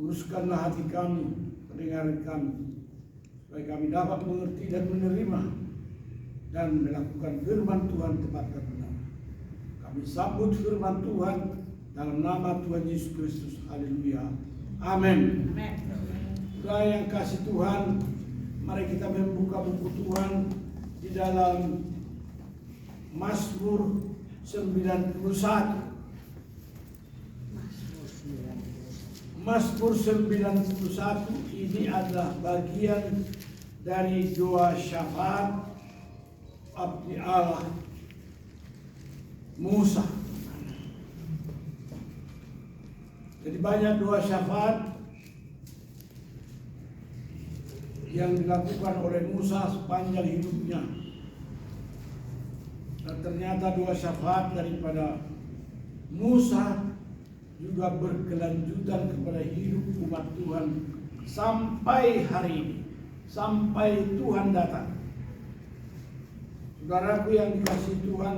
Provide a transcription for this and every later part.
Luruskanlah hati kami, pendengaran kami, supaya kami dapat mengerti dan menerima dan melakukan firman Tuhan tepat dan benar. Kami sambut firman Tuhan dalam nama Tuhan Yesus Kristus. Haleluya. Amin. Saudara yang kasih Tuhan, mari kita membuka buku Tuhan di dalam Mazmur 91. Mazmur 91 ini adalah bagian dari doa syafaat abdi Allah Musa. Jadi banyak doa syafaat yang dilakukan oleh Musa sepanjang hidupnya. Dan ternyata doa syafaat daripada Musa juga berkelanjutan kepada hidup umat Tuhan sampai hari ini, sampai Tuhan datang. Saudaraku yang dikasihi Tuhan,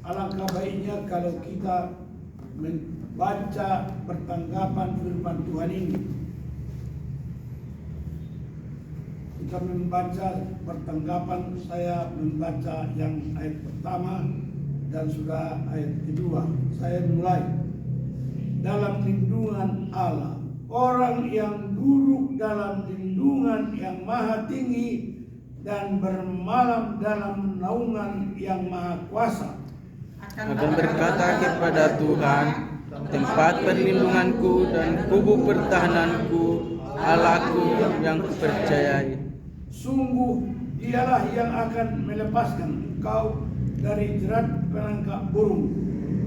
alangkah baiknya kalau kita membaca pertanggapan firman Tuhan ini. Kita membaca pertanggapan, saya membaca yang ayat pertama dan sudah ayat kedua. Saya mulai. Dalam lindungan Allah, orang yang duduk dalam lindungan yang maha tinggi dan bermalam dalam naungan yang maha kuasa akan berkata kepada Tuhan, tempat perlindunganku dan kubu pertahananku, Allahku yang kupercayai. Sungguh dialah yang akan melepaskan engkau dari jerat penangkap burung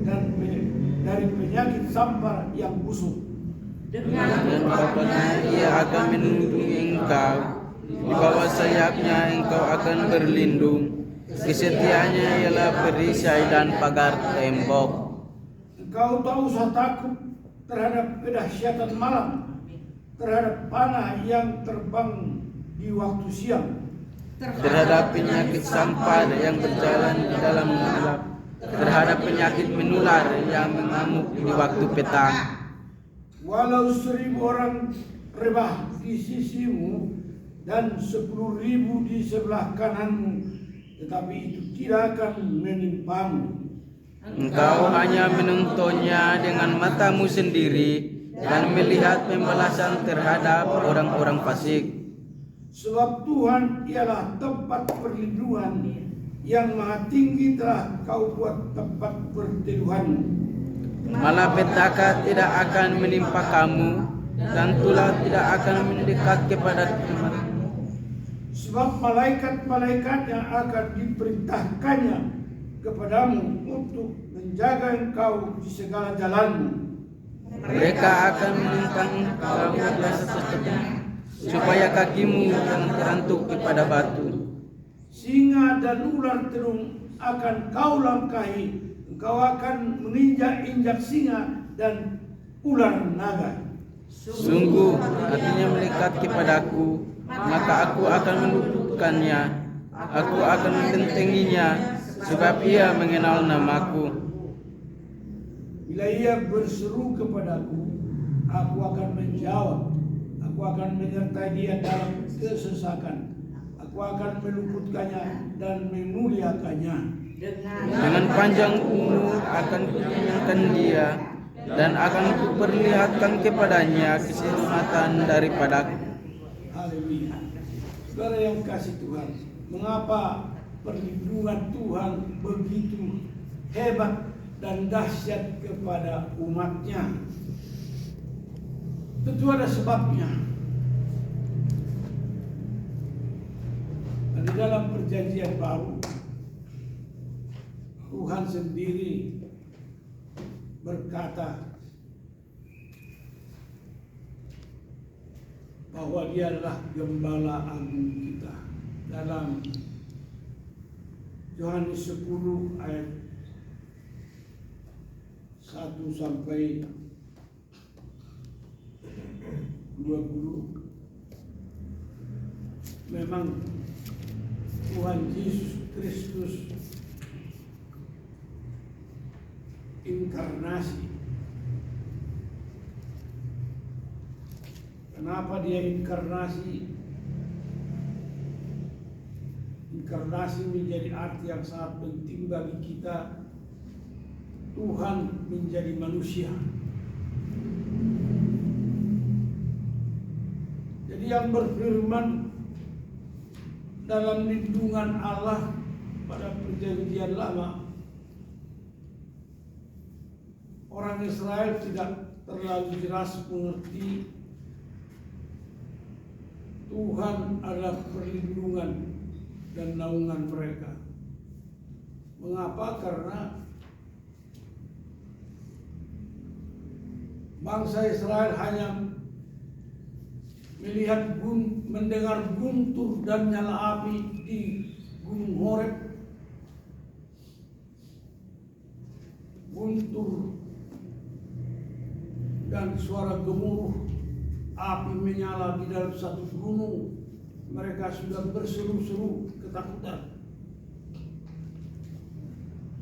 dan dari penyakit sampar yang busuk. Dan bapaknya ia akan melindungi engkau, di bawah sayapnya engkau akan berlindung. Kesetiaannya ialah perisai dan pagar tembok. Engkau tak usah takut terhadap kedahsyatan malam, terhadap panah yang terbang di waktu siang, terhadap penyakit sampar yang berjalan di dalam gelap, terhadap penyakit menular yang mengamuk di waktu petang. Walau 1000 orang rebah di sisimu dan 10.000 di sebelah kananmu, tetapi itu tidak akan menimpamu. Engkau hanya menontonnya dengan matamu sendiri dan melihat pembalasan terhadap orang-orang fasik. Sebab Tuhan ialah tempat perlindungan, yang maha tinggi telah kau buat tempat perteduhanmu. Malapetaka tidak akan menimpa kamu, dan tulah tidak akan mendekat kepada tempatmu. Sebab malaikat-malaikat yang akan diperintahkannya kepadamu untuk menjaga engkau di segala jalanmu. Mereka akan melintang engkau di atas tepinya, supaya kakimu jangan terantuk kepada batu. Singa dan ular terung akan kau langkahi, engkau akan menginjak-injak singa dan ular naga. Sungguh hatinya melekat kepadaku, maka aku akan menundukkannya, aku akan membentenginya, sebab ia mengenal namaku. Bila ia berseru kepadaku, aku akan menjawab. Aku akan menyertai dia dalam kesesakan. Aku akan meluputkannya dan memuliakannya. Dengan panjang umur akan kukenyangkan dia, dan akan kuperlihatkan kepadanya keselamatan daripadaku. Haleluya. Saudara yang kasih Tuhan, mengapa perlindungan Tuhan begitu hebat dan dahsyat kepada umatnya? Tentu ada sebabnya. Dan di dalam perjanjian baru, Tuhan sendiri berkata bahwa Dia adalah gembala agung kita. Dalam Yohanes 10 ayat 1 sampai 20, memang Tuhan Yesus Kristus inkarnasi Kenapa dia inkarnasi? Inkarnasi menjadi arti yang sangat penting bagi kita. Tuhan menjadi manusia. Jadi yang berfirman dalam lindungan Allah pada perjanjian lama, orang Israel tidak terlalu jelas mengerti Tuhan adalah perlindungan dan naungan mereka. Mengapa? Karena bangsa Israel hanya melihat mendengar guntur dan nyala api di Gunung Horeb, guntur dan suara gemuruh api menyala di dalam satu gunung. Mereka sudah berseru-seru ketakutan.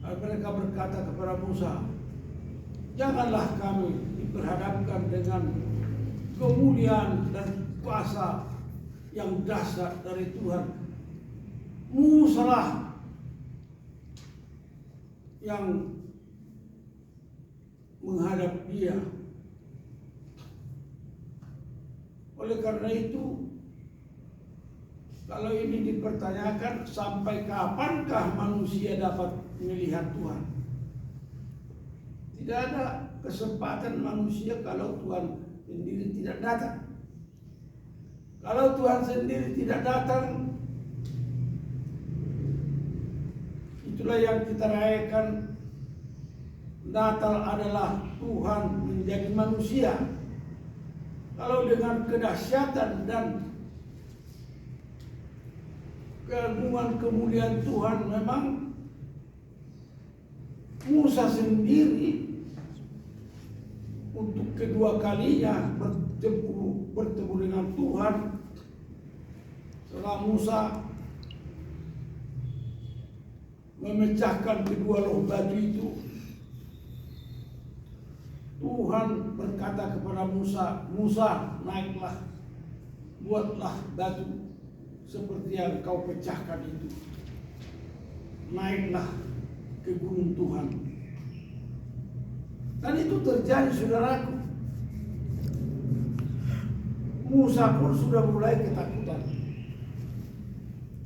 Mereka berkata kepada Musa, janganlah kami diperhadapkan dengan kemuliaan dan kuasa yang dahsyat dari Tuhan. Musalah yang menghadap dia. Oleh karena itu, kalau ini dipertanyakan, sampai kapankah manusia dapat melihat Tuhan? Tidak ada kesempatan manusia kalau Tuhan sendiri tidak datang. Kalau Tuhan sendiri tidak datang, itulah yang kita rayakan. Natal adalah Tuhan menjadi manusia. Kalau dengan kedahsyatan dan keagungan kemuliaan Tuhan, memang Musa sendiri untuk kedua kalinya bertemu dengan Tuhan. Setelah Musa memecahkan kedua loh batu itu, Tuhan berkata kepada Musa, Musa, naiklah, buatlah batu seperti yang kau pecahkan itu. Naiklah ke gunung Tuhan. Dan itu terjadi, saudaraku. Musa pun sudah mulai ketakutan.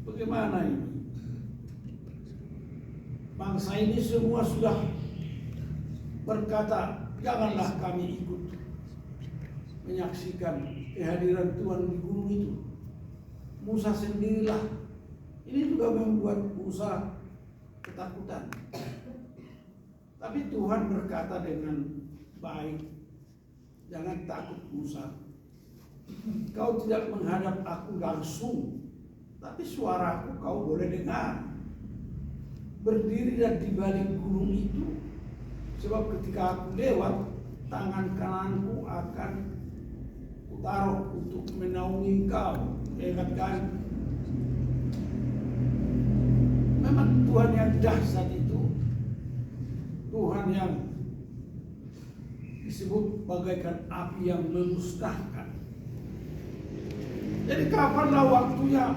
Bagaimana ini? Bangsa ini semua sudah berkata, janganlah kami ikut menyaksikan kehadiran Tuhan di gunung itu. Musa sendirilah. Ini juga membuat Musa ketakutan. Tapi Tuhan berkata dengan baik, jangan takut Musa. Kau tidak menghadap aku langsung, tapi suaraku kau boleh dengar. Berdiri dan di balik gunung itu, sebab ketika aku lewat, tangan kananku akan kutaruh untuk menaungi kau. Ingat kan? Memang Tuhan yang dahsyat itu, Tuhan yang disebut bagaikan api yang memusnahkan. Jadi kapanlah waktunya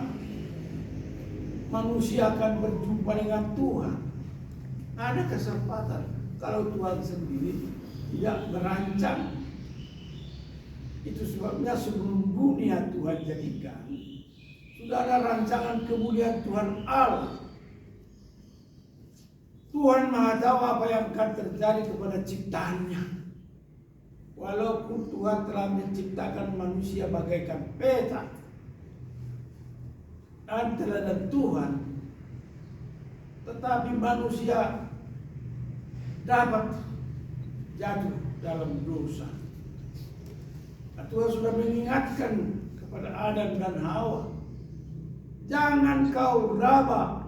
manusia akan berjumpa dengan Tuhan? Ada kesempatan. Kalau Tuhan sendiri tidak merancang. Itu sebabnya sebelum dunia Tuhan jadikan, sudah ada rancangan kemuliaan Tuhan Allah. Tuhan Maha tahu apa yang akan terjadi kepada ciptaannya. Walaupun Tuhan telah menciptakan manusia bagaikan peta dan teladan Tuhan, tetapi manusia dapat jatuh dalam dosa. Tuhan sudah mengingatkan kepada Adam dan Hawa, jangan kau raba,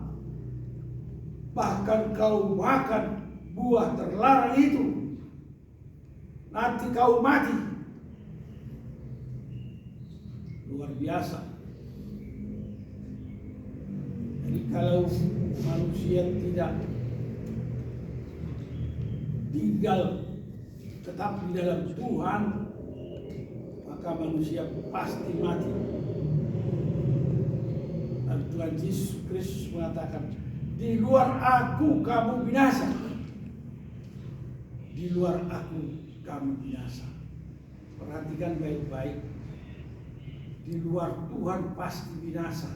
bahkan kau makan buah terlarang itu, nanti kau mati. Luar biasa. Jadi kalau manusia tidak tinggal tetap di dalam Tuhan, maka manusia pasti mati. Dan Tuhan Yesus Kristus mengatakan, di luar aku kamu binasa. Di luar aku kamu binasa. Perhatikan baik-baik. Di luar Tuhan pasti binasa.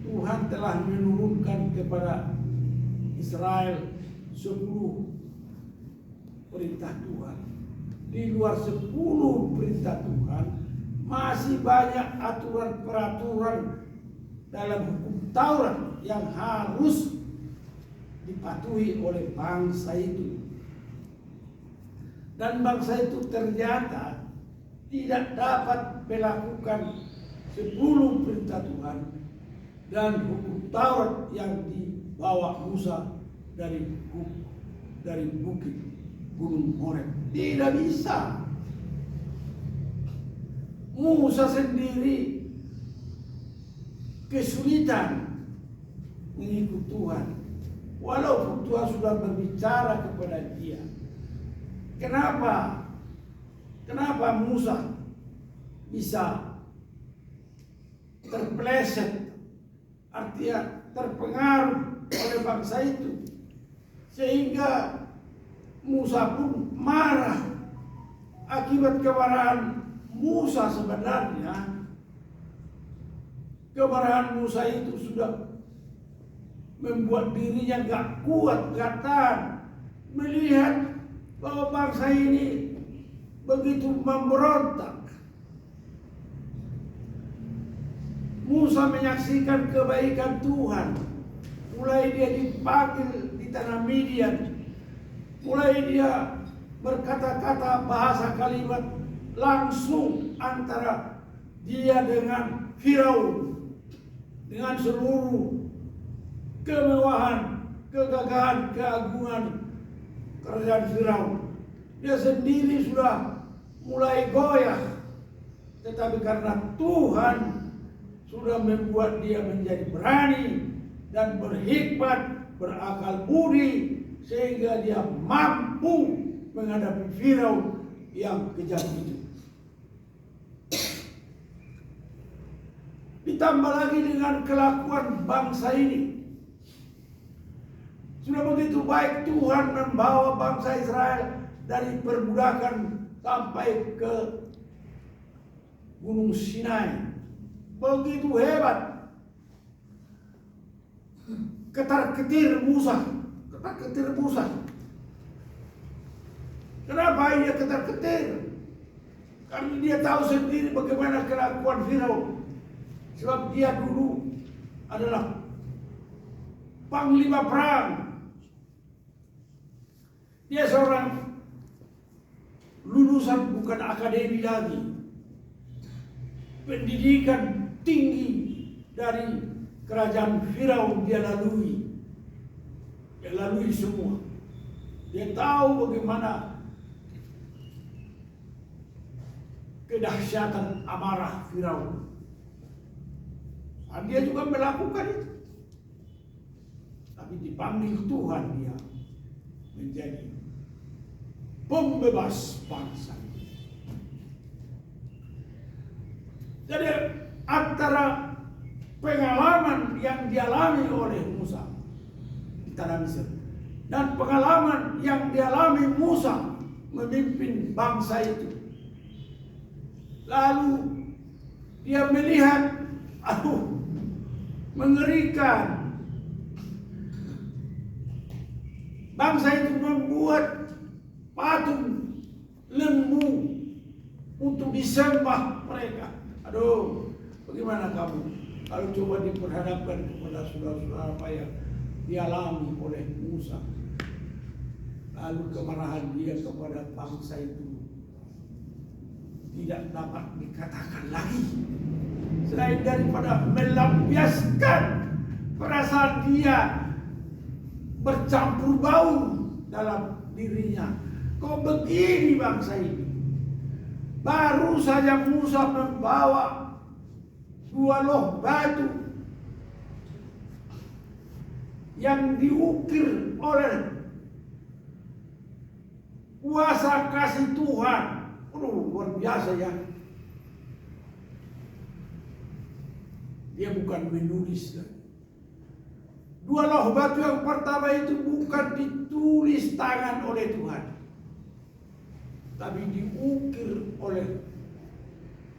Tuhan telah menurunkan kepada Israel 10 perintah Tuhan. Di luar 10 perintah Tuhan masih banyak aturan-peraturan dalam hukum Taurat yang harus dipatuhi oleh bangsa itu. Dan bangsa itu ternyata tidak dapat melakukan 10 perintah Tuhan dan hukum Taurat yang dibawa Musa dari bukit Gunung Horeb. Tidak bisa. Musa sendiri kesulitan mengikut Tuhan, walaupun Tuhan sudah berbicara kepada dia. Kenapa Musa bisa terpeleset, artinya terpengaruh oleh bangsa itu, sehingga Musa pun marah. Akibat kemarahan Musa sebenarnya, kemarahan Musa itu sudah membuat dirinya gak kuat, gak tahan melihat bahwa bangsa ini begitu memberontak. Musa menyaksikan kebaikan Tuhan. Mulai dia dipanggil di tanah Midian, mulai dia berkata-kata bahasa kalimat langsung antara dia dengan Firaun, dengan seluruh kemewahan, kegagahan, keagungan kerajaan Firaun. Dia sendiri sudah mulai goyah, tetapi karena Tuhan sudah membuat dia menjadi berani dan berhikmat, berakal budi, sehingga dia mampu menghadapi Firaun yang kejam itu. Ditambah lagi dengan kelakuan bangsa ini. Sudah begitu baik Tuhan membawa bangsa Israel dari perbudakan sampai ke Gunung Sinai. Begitu hebat. Ketar-ketir Musa. Kenapa dia ketar-ketir? Karena dia tahu sendiri bagaimana kelakuan Firaun. Sebab dia dulu adalah panglima perang. Dia seorang lulusan bukan akademi lagi. Pendidikan tinggi dari kerajaan Firaun dia lalui. Dia lalui semua. Dia tahu bagaimana kedahsyatan amarah Firaun. Dan dia juga melakukan itu. Tapi dipanggil Tuhan dia menjadi pembebas bangsa. Jadi antara pengalaman yang dialami oleh Musa di tanah Mesir dan pengalaman yang dialami Musa memimpin bangsa itu, lalu dia melihat, mengerikan. Bangsa itu membuat patung lembu untuk disembah mereka. Bagaimana kamu kalau coba diperhadapkan kepada saudara-saudara apa yang dialami oleh Musa, lalu kemarahan dia kepada bangsa itu tidak dapat dikatakan lagi selain daripada melampiaskan perasaan dia bercampur baur dalam dirinya. Kok begini bangsa ini? Baru saja Musa membawa 2 loh batu yang diukir oleh kuasa kasih Tuhan, Luar biasa ya. Dia bukan menulis. Dua loh batu yang pertama itu bukan ditulis tangan oleh Tuhan, tapi diukir oleh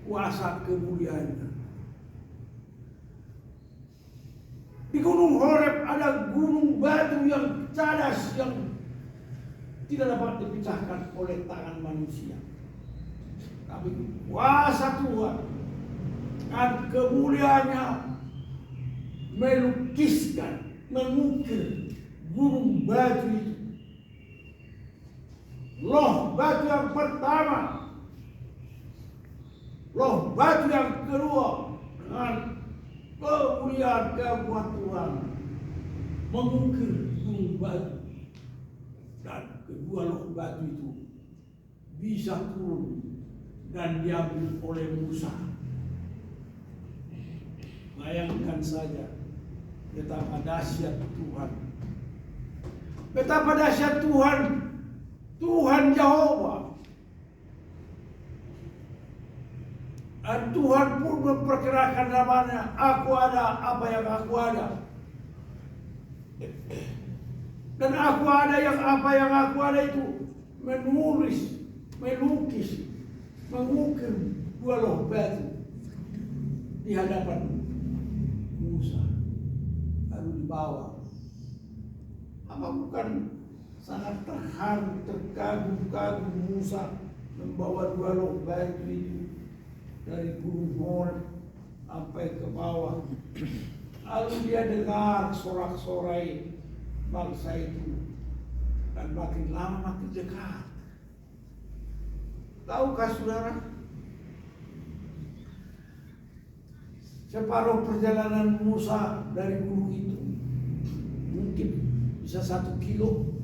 kuasa kemuliaannya. Di Gunung Horeb ada gunung batu yang cadas yang tidak dapat dipecahkan oleh tangan manusia. Tapi kuasa Tuhan dan kemuliaannya melukiskan, mengukir gunung batu itu. Loh batu yang pertama, loh batu yang kedua, dengan kemuliaan kebuat Tuhan mengukir gunung batu, dan kedua loh batu itu bisa turun dan diambil oleh Musa. Bayangkan saja betapa dahsyat Tuhan, betapa dahsyat Tuhan, Tuhan Yehova. Dan Tuhan pun memperkirakan namanya, aku ada apa yang aku ada. Dan aku ada yang apa yang aku ada itu menulis, melukis, mengukir dua loh batu di hadapan Musa, lalu dibawa. Apa bukan sangat terharu, terkagum-kagum Musa membawa dua loh batu itu dari Gunung Horeb sampai ke bawah. Lalu dia dengar sorak-sorai bangsa itu, dan makin lama makin dekat. Tahukah saudara, separuh perjalanan Musa dari gunung itu mungkin bisa 1 kilo,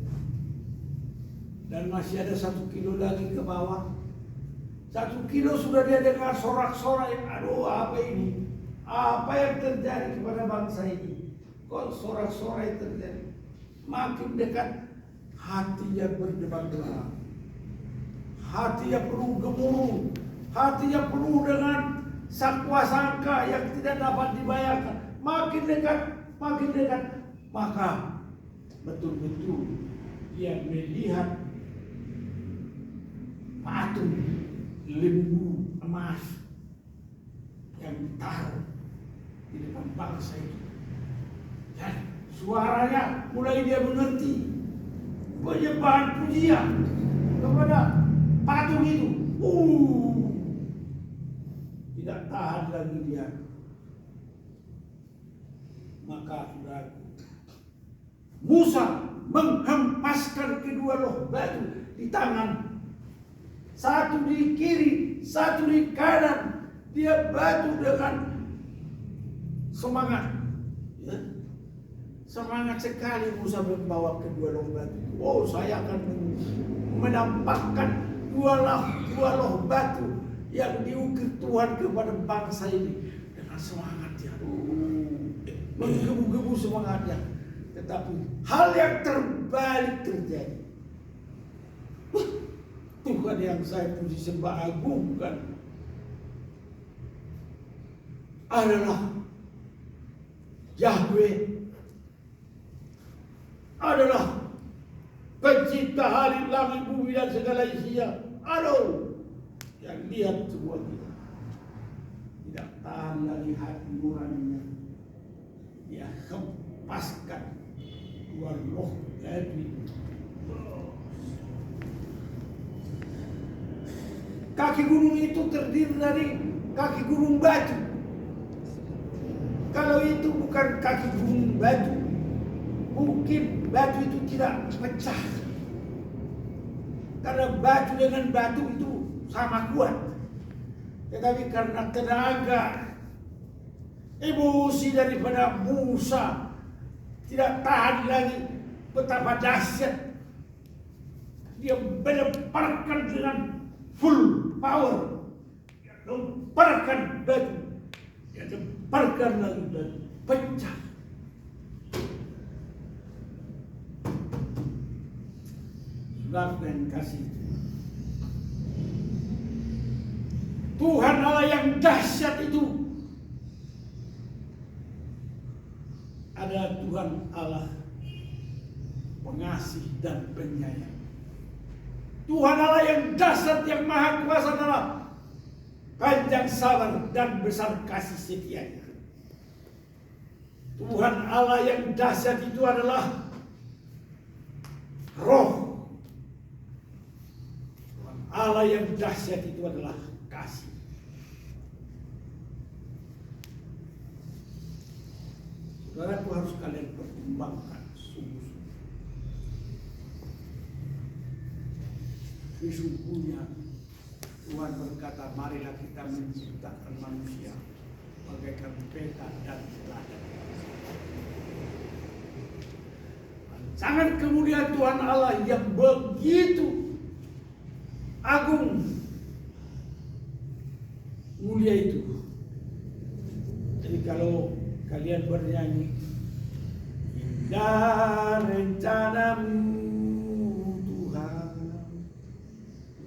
dan masih ada 1 kilo lagi ke bawah. 1 kilo sudah dia dengar sorak-sorai. Aduh, apa ini? Apa yang terjadi kepada bangsa ini? Kok sorak-sorai terjadi? Makin dekat, hatinya berdebar-debar. Hatinya penuh gemuruh. Hatinya penuh dengan sangka yang tidak dapat dibayangkan. Makin dekat, maka betul-betul dia melihat patung lembu emas yang ditaruh di depan bangsa itu. Dan suaranya mulai dia mengerti, penyembahan pujian kepada patung itu. Tidak tahan lagi dia. Maka saudaraku, Musa menghempaskan kedua loh batu di tangan, satu di kiri, satu di kanan. Dia batu dengan semangat. Ya. Semangat sekali Musa membawa kedua loh batu. Oh, saya akan menampakkan dua loh batu yang diukir Tuhan kepada bangsa ini. Dengan semangat ya. Menggebu-gebu semangatnya. Tetapi hal yang terbalik terjadi. Tuhan yang saya puji sembah agungkan adalah Yahweh, adalah pencipta hari langit bumi dan segala isinya. Aduh, yang lihat semua kita tidak tahan lagi hati nuraninya. Dia hempaskan dua loh batu. Kaki gunung itu terdiri dari kaki gunung batu. Kalau itu bukan kaki gunung batu, mungkin batu itu tidak pecah. Karena batu dengan batu itu sama kuat. Tetapi karena tenaga, emosi daripada Musa, tidak tahan lagi betapa dahsyat. Dia melemparkan dengan full power, dia lemparkan batu, dia lemparkan lagi dan pecah. Saudara yang kasih, Tuhan Allah yang dahsyat itu adalah Tuhan Allah pengasih dan penyayang. Tuhan Allah yang dahsyat, yang maha kuasa adalah panjang sabar dan besar kasih setianya. Tuhan Allah yang dahsyat itu adalah roh. Tuhan Allah yang dahsyat itu adalah kasih. Saudara, itu harus kalian pertimbangkan sungguh-sungguh. Sesungguhnya Tuhan berkata, marilah kita menciptakan manusia bagaikan peta dan teladan. Sangat kemuliaan Tuhan Allah yang begitu agung, mulia itu. Jadi kalau kalian bernyanyi, indah rencanamu Tuhan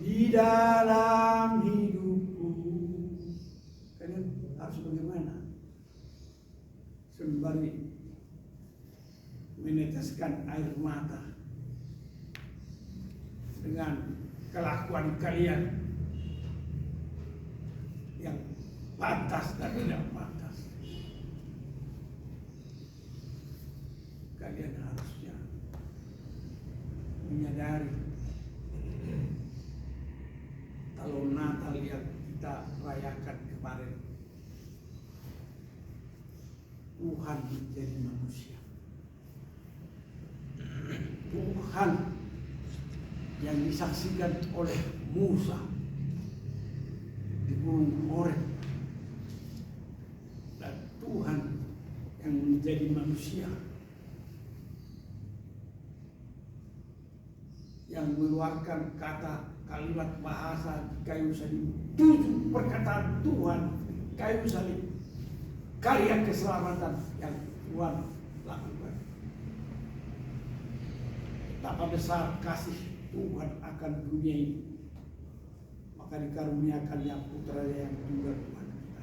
di dalam hidupku, kalian harus bagaimana? Sembari meneteskan air mata dengan kelakuan kalian yang pantas dan tidak pantas. Kalian harusnya menyadari kalau Natal yang kita rayakan kemarin, Tuhan menjadi manusia. Tuhan yang disaksikan oleh Musa di Gunung Horeb, dan Tuhan yang menjadi manusia, yang mengeluarkan kata kalimat bahasa di kayu salib, 7 perkataan Tuhan di kayu salib, karya keselamatan yang Tuhan lakukan. Betapa besar kasih Tuhan akan dunia ini, maka dikaruniakannya putranya yang tunggal Tuhan kita.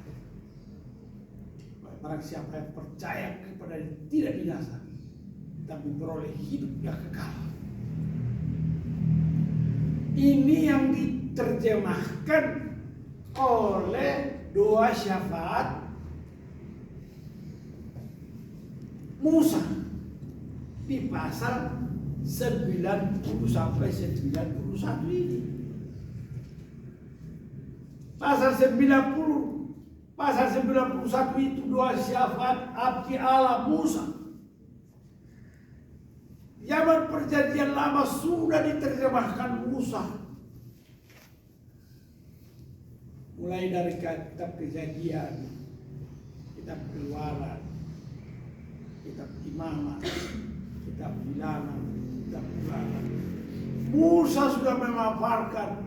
Barang siapa yang percaya kepada Dia tidak binasa, tapi beroleh hidup yang kekal. Ini yang diterjemahkan oleh doa syafaat Musa di pasal 90 sampai 91 ini. Pasal 90, pasal 91 itu doa syafaat abdi Allah Musa. Zaman perjanjian lama sudah diterjemahkan Musa. Mulai dari kitab Kejadian, kitab Keluaran, kitab Imamat, kitab Bilangan, kitab Ulangan. Musa sudah memaparkan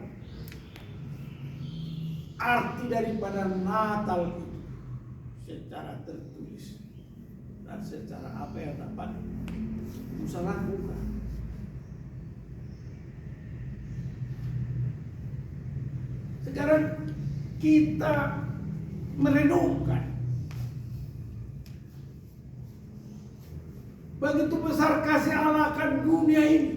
arti daripada Natal itu secara tertulis dan secara apa yang dapat Musa lakukan. Sekarang kita merenungkan begitu besar kasih Allah akan dunia ini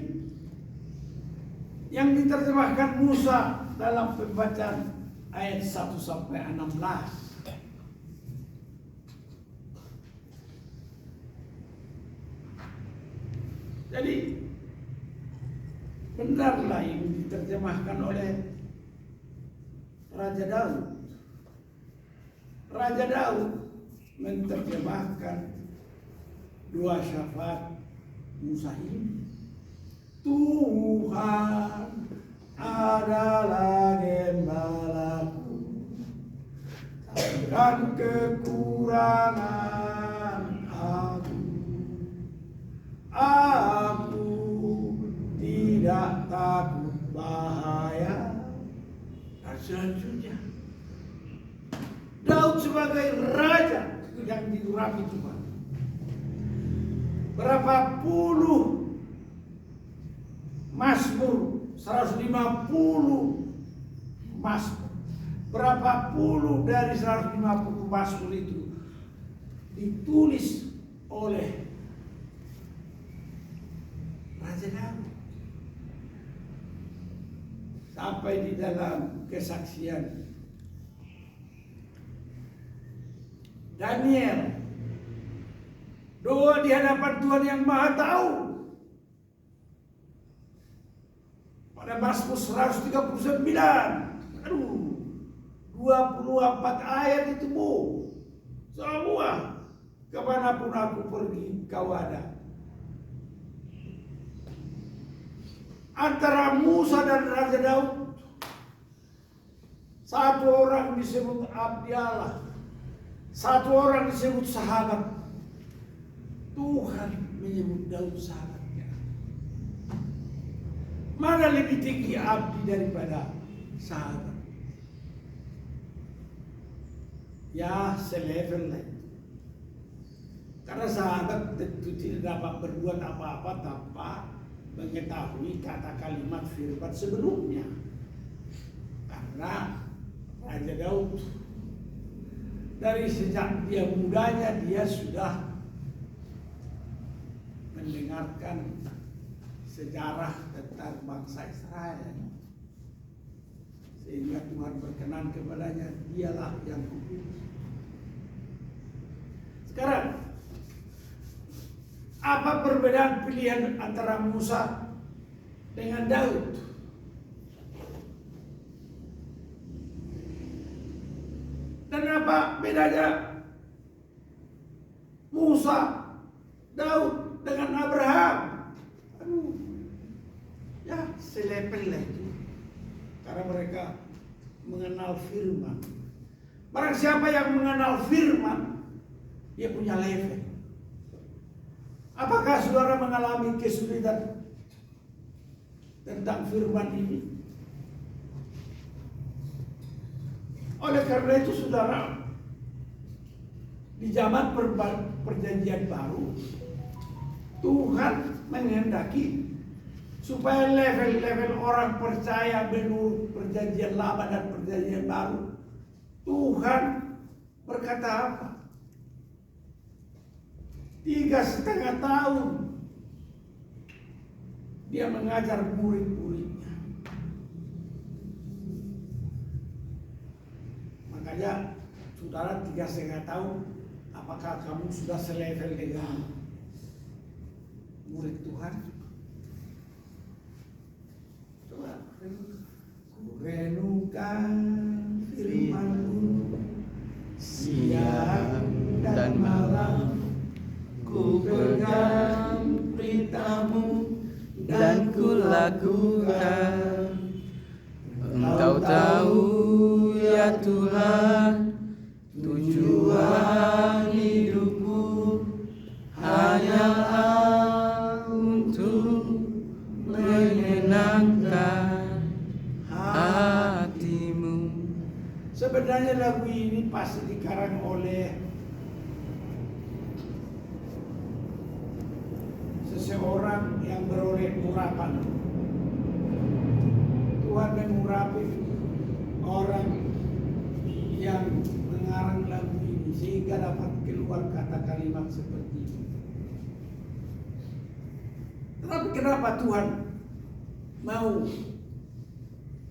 yang diterjemahkan Musa dalam pembacaan ayat 1 sampai 16. Jadi benarlah ini diterjemahkan oleh Raja Daud. Raja Daud menerjemahkan doa syafaat Musa ini. Tuhan adalah gembalaku, takkan kekurangan aku. Aku tidak takut bahaya. Dan selanjutnya, Daud sebagai raja yang diurapi Tuhan, berapa puluh Mazmur, 150 Mazmur berapa puluh dari 150 Mazmur itu ditulis oleh Raja Daud. Sampai di dalam kesaksian Daniel, doa di hadapan Tuhan yang Maha Tahu. Pada Mazmur 139, 24 ayat itu Bu. Semua, kemanapun aku pergi kau ada. Antara Musa dan Raja Daud, satu orang disebut abdi Allah, satu orang disebut sahabat. Tuhan menyebut Daud sahabatnya. Mana lebih tinggi abdi daripada sahabat? Ya, selevel lah. Karena sahabat tentu tidak dapat berbuat apa-apa tanpa mengetahui kata kalimat firman sebelumnya. Karena Raja Daud dari sejak dia mudanya dia sudah mendengarkan sejarah tentang bangsa Israel, sehingga Tuhan berkenan kepadanya, dialah yang kupilih. Sekarang, apa perbedaan pilihan antara Musa dengan Daud? Dan apa bedanya Musa, Daud dengan Abraham? Ya, selepel lah itu. Karena mereka mengenal firman. Barang siapa yang mengenal firman, dia punya level. Apakah saudara mengalami kesulitan tentang firman ini? Oleh karena itu saudara, di zaman perjanjian baru, Tuhan menghendaki supaya level-level orang percaya menurut perjanjian lama dan perjanjian baru. Tuhan berkata apa? 3,5 tahun dia mengajar murid-muridnya. Makanya saudara 3,5 tahun, apakah kamu sudah selevel dengan murid Tuhan? Coba renungkan firman-Mu siang dan malam, ku pegang perintah-Mu dan ku lakukan. Engkau tahu ya Tuhan, tujuan hidupku hanyalah untuk menyenangkan hati-Mu. Sebenarnya lagu ini pasti dikarang oleh seseorang yang beroleh urapan. Tuhan mengurapi orang yang mengarang lagu ini sehingga dapat keluar kata kalimat seperti ini. Tetapi kenapa Tuhan mau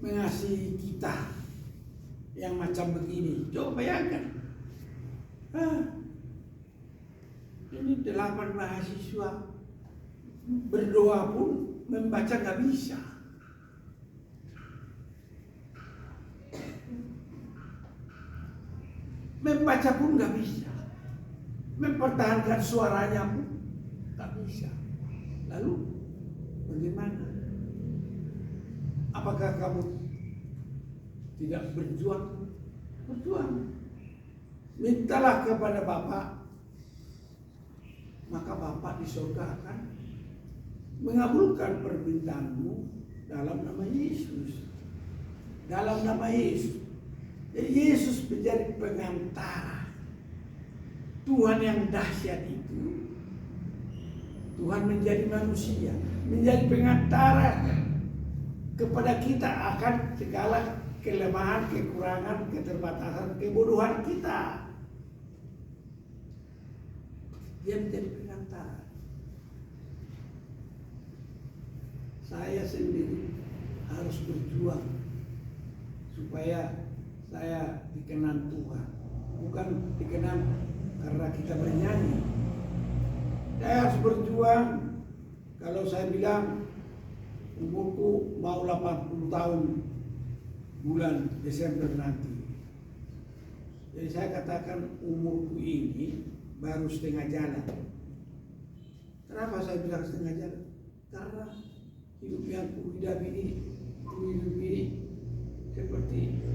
mengasihi kita yang macam begini? Coba bayangkan. Ini 8 mahasiswa berdoa pun membaca gak bisa. Membaca pun gak bisa. Mempertahankan suaranya pun gak bisa. Lalu bagaimana? Apakah kamu tidak berjuang? Berjuang. Mintalah kepada Bapa, maka Bapa di surga akan mengabulkan permintaanmu dalam nama Yesus. Dalam nama Yesus. Jadi Yesus menjadi pengantara. Tuhan yang dahsyat itu, Tuhan menjadi manusia, menjadi pengantara kepada kita akan segala kelemahan, kekurangan, keterbatasan, kebodohan kita. Dia menjadi perantara. Saya sendiri harus berjuang supaya saya dikenan Tuhan, bukan dikenan karena kita bernyanyi. Saya harus berjuang. Kalau saya bilang umurku mau 80 tahun bulan Desember nanti, jadi saya katakan umurku ini baru setengah jalan. Kenapa saya bilang setengah jalan? Karena hidup yang kuhidup ini seperti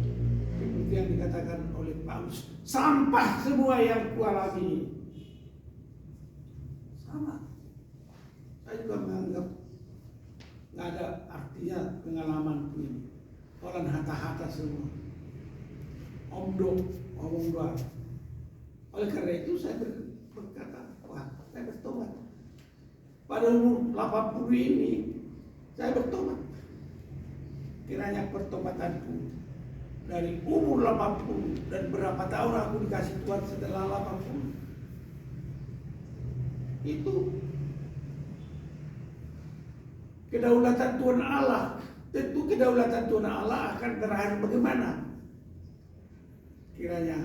yang dikatakan oleh Paulus, sampah semua yang kualami. Sama. Saya juga menganggap nggak ada artinya pengalaman ini. Orang hata-hata semua. Omong doang. Oleh karena itu saya berkata, wah, saya bertobat. Pada umur 80 ini saya bertobat. Kiranya pertobatanku dari umur 80 dan berapa tahun aku dikasih Tuhan setelah 80 itu kedaulatan Tuhan Allah. Tentu kedaulatan Tuhan Allah akan berakhir bagaimana? Kiranya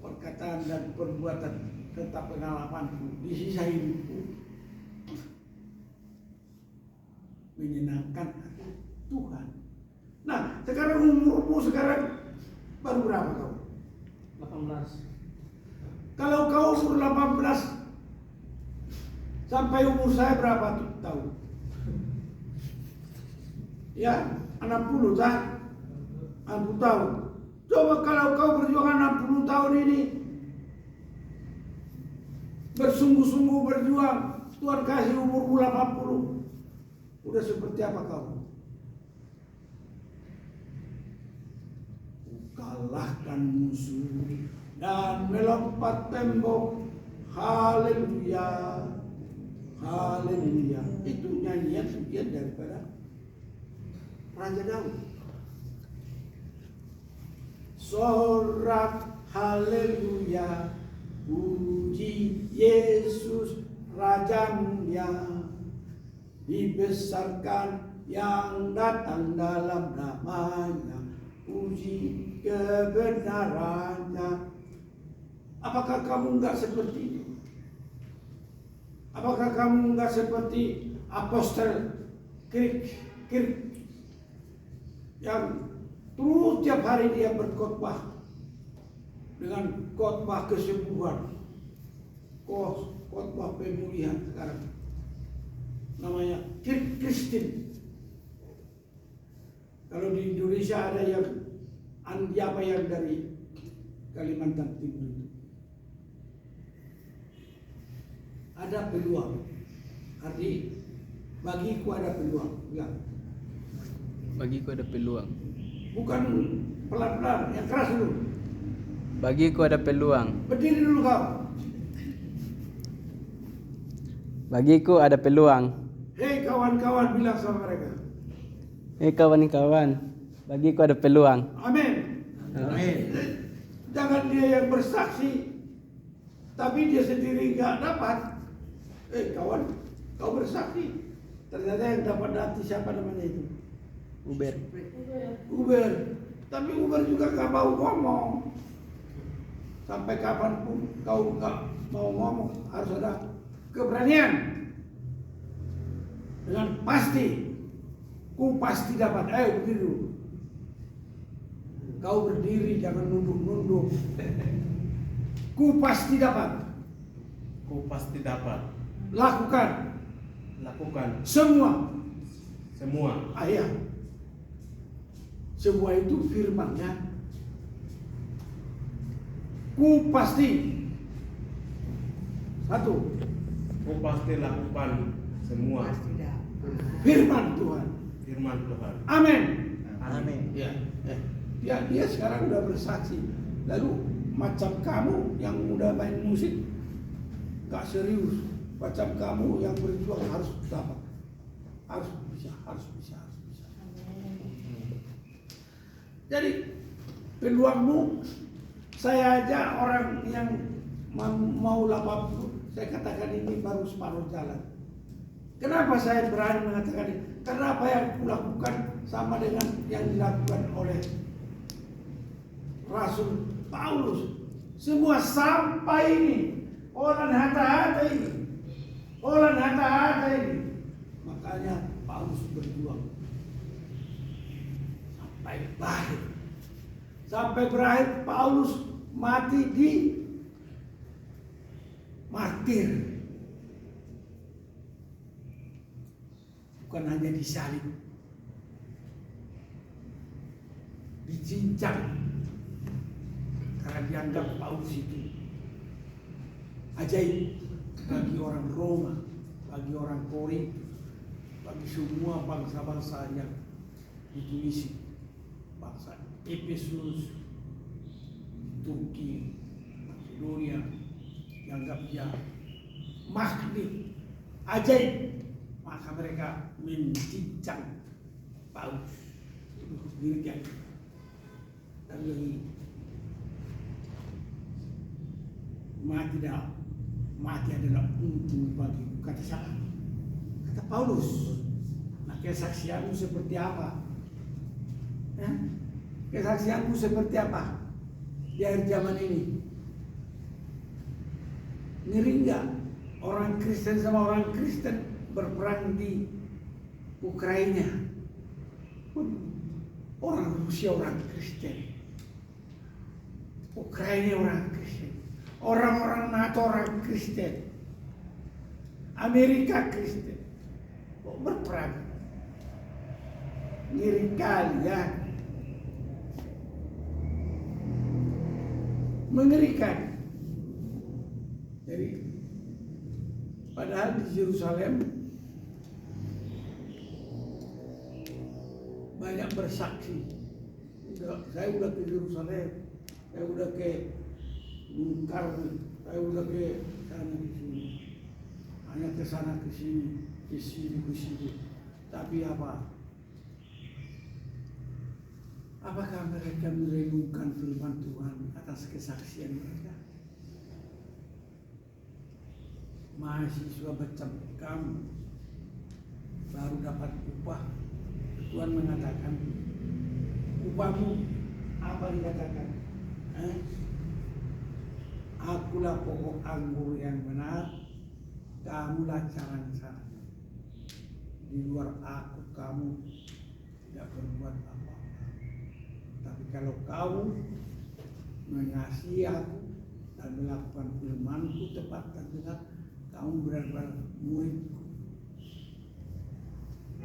perkataan dan perbuatan serta pengalamanku di sisa hidupku menyenangkan hati Tuhan. Nah, sekarang umurmu sekarang baru berapa kau? 18. Kalau kau umur 18 sampai umur saya berapa tahun? Ya, 60 kan? 60 tahun. Coba kalau kau berjuang 60 tahun ini, bersungguh-sungguh berjuang, Tuhan kasih umurmu 80. Udah seperti apa kau? Kalahkan musuh dan melompat tembok. Haleluya, haleluya. Itu nyanyian sekian daripada Raja Daud. Sorak haleluya, puji Yesus Raja mulia, dibesarkan yang datang dalam namanya, puji kebenarannya. Apakah kamu enggak seperti itu? Apakah kamu enggak seperti Apostel Kirk yang terus tiap hari dia berkhotbah dengan khotbah kesembuhan, khotbah pemulihan sekarang. Namanya Kirk Kristin. Kalau di Indonesia ada yang Andiapa yang dari Kalimantan Timur itu. Ada peluang. Arti bagiku ada peluang. Bilang. Bagiku ada peluang. Bukan pelan-pelan, yang keras dulu. Bagiku ada peluang. Berdiri dulu kau. Bagiku ada peluang. Hei kawan-kawan, bilang sama mereka. Hei kawan-kawan, bagiku ada peluang. Amin. Amin. Jangan dia yang bersaksi, tapi dia sendiri nggak dapat. Kawan, kau bersaksi. Ternyata yang dapat nanti siapa namanya itu? Uber. Tapi Uber juga nggak mau ngomong. Sampai kapanpun kau nggak mau ngomong, harus ada keberanian. Dengan pasti, ku pasti dapat. Ayo berdiri dulu. Kau berdiri, jangan nunduk-nunduk. Ku pasti dapat. Ku pasti dapat. Lakukan semua. Ayah. Semua itu firman-Nya. Ku pasti. Satu. Ku pasti lakukan semua. Firman Tuhan. Amin. Amin. Ya, dia sekarang udah bersaksi. Lalu macam kamu yang udah main musik gak serius, macam kamu yang berjuang harus dapat, harus bisa. Jadi peluangmu, saya aja orang yang mau 80, saya katakan ini baru separuh jalan. Kenapa saya berani mengatakan ini? Karena apa yang kulakukan sama dengan yang dilakukan oleh Rasul Paulus. Semua sampai ini, orang hata-hata ini, makanya Paulus berjuang sampai berakhir Paulus mati di martir, bukan hanya disalib, dicincang, karena dianggap Paulus itu ajaib bagi orang Roma, bagi orang Korintus, bagi semua bangsa-bangsa yang ditulisi, bangsa Efesus, Turki, Makedonia, dianggap dia magnet, ajaib. Maka mereka mencincang Paulus demikian. Dan lagi mati adalah untung bagi, kata siapa? Kata Paulus. Nah, kesaksianmu seperti apa? Ya? Kesaksianmu seperti apa di akhir zaman ini? Ngeri enggak orang Kristen sama orang Kristen berperang di Ukraina? Orang Rusia orang Kristen, Ukraina orang Kristen, orang-orang NATO orang Kristen, Amerika Kristen, kok berperang? Ngeri kali ya, mengerikan. Jadi padahal di Yerusalem banyak bersaksi. Saya udah ke Yerusalem, saya udah ke Gunung Karmel, saya udah ke sana ke sini, hanya ke sana ke sini, ke sini. Tapi apa? Apakah mereka merenungkan firman Tuhan atas kesaksian mereka? Mahasiswa macam kamu baru dapat upah. Tuhan mengatakan, upahmu apa dikatakan? Akulah pokok anggur yang benar, kamulah carang-carang. Di luar aku kamu tidak berbuat apa-apa. Tapi kalau kamu mengasihi aku dan melakukan firman-Ku tepat dan benar, kamu benar-benar muridku.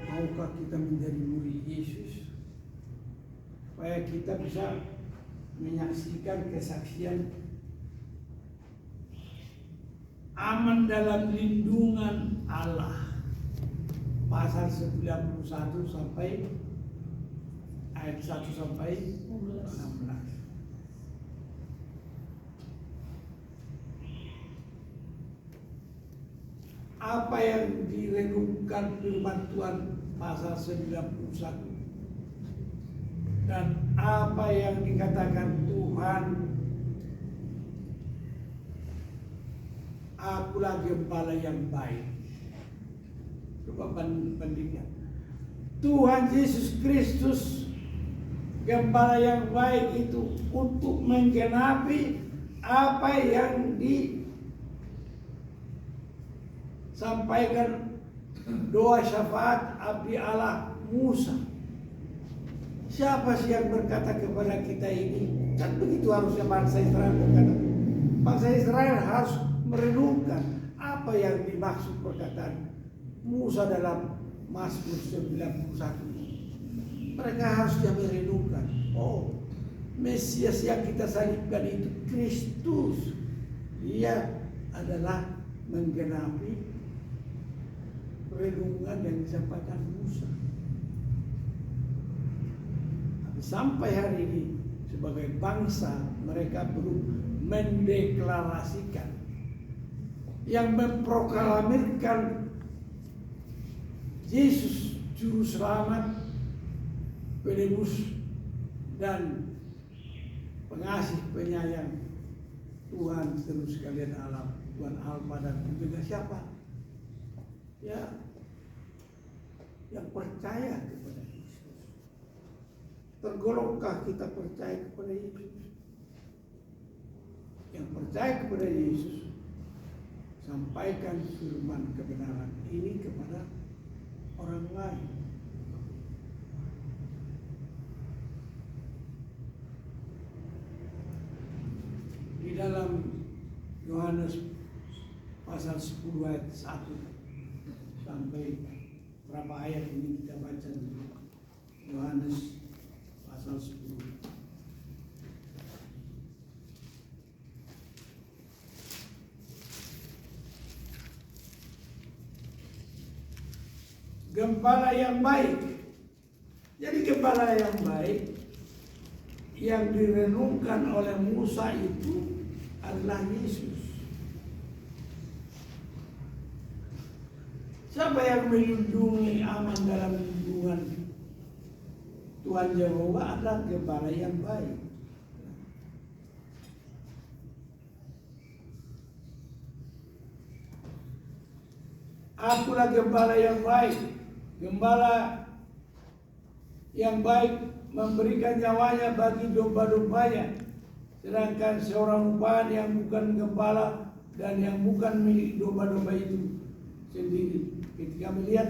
Maukah kita menjadi murid Yesus? Supaya kita bisa menyaksikan kesaksian aman dalam lindungan Allah. Pasal 91 sampai ayat 1 sampai 16. Apa yang direnungkan firman Tuhan pasal 91 dan apa yang dikatakan Tuhan, akulah gembala yang baik. Coba bandingkan. Tuhan Yesus Kristus gembala yang baik itu untuk menggenapi apa yang disampaikan doa syafaat abdi Allah Musa. Siapa sih yang berkata kepada kita ini? Kan begitu harusnya bangsa Israel berkata. Bangsa Israel harus merenungkan apa yang dimaksud perkataan Musa dalam Mazmur 91. Mereka harusnya merenungkan, oh, Mesias yang kita salibkan itu Kristus. Dia adalah menggenapi renungan yang disampaikan Musa. Tapi sampai hari ini sebagai bangsa mereka belum mendeklarasikan, yang memproklamirkan Yesus juru selamat, penebus dan pengasih penyayang Tuhan terus sekalian alam, Tuhan Alfa dan Omega. Siapa? Ya, yang percaya kepada Yesus. Tergolongkah kita percaya kepada Yesus? Yang percaya kepada Yesus, sampaikan firman kebenaran ini kepada orang lain. Di dalam Yohanes pasal 10 ayat 1 sampai berapa ayat ini kita baca dulu. Yohanes pasal 10. Gembala yang baik. Jadi gembala yang baik yang direnungkan oleh Musa itu adalah Yesus. Siapa yang melindungi aman dalam lindungan Tuhan Yehova adalah gembala yang baik. Akulah gembala yang baik. Gembala yang baik memberikan nyawanya bagi domba-dombanya. Sedangkan seorang upahan yang bukan gembala dan yang bukan milik domba-domba itu sendiri, ketika melihat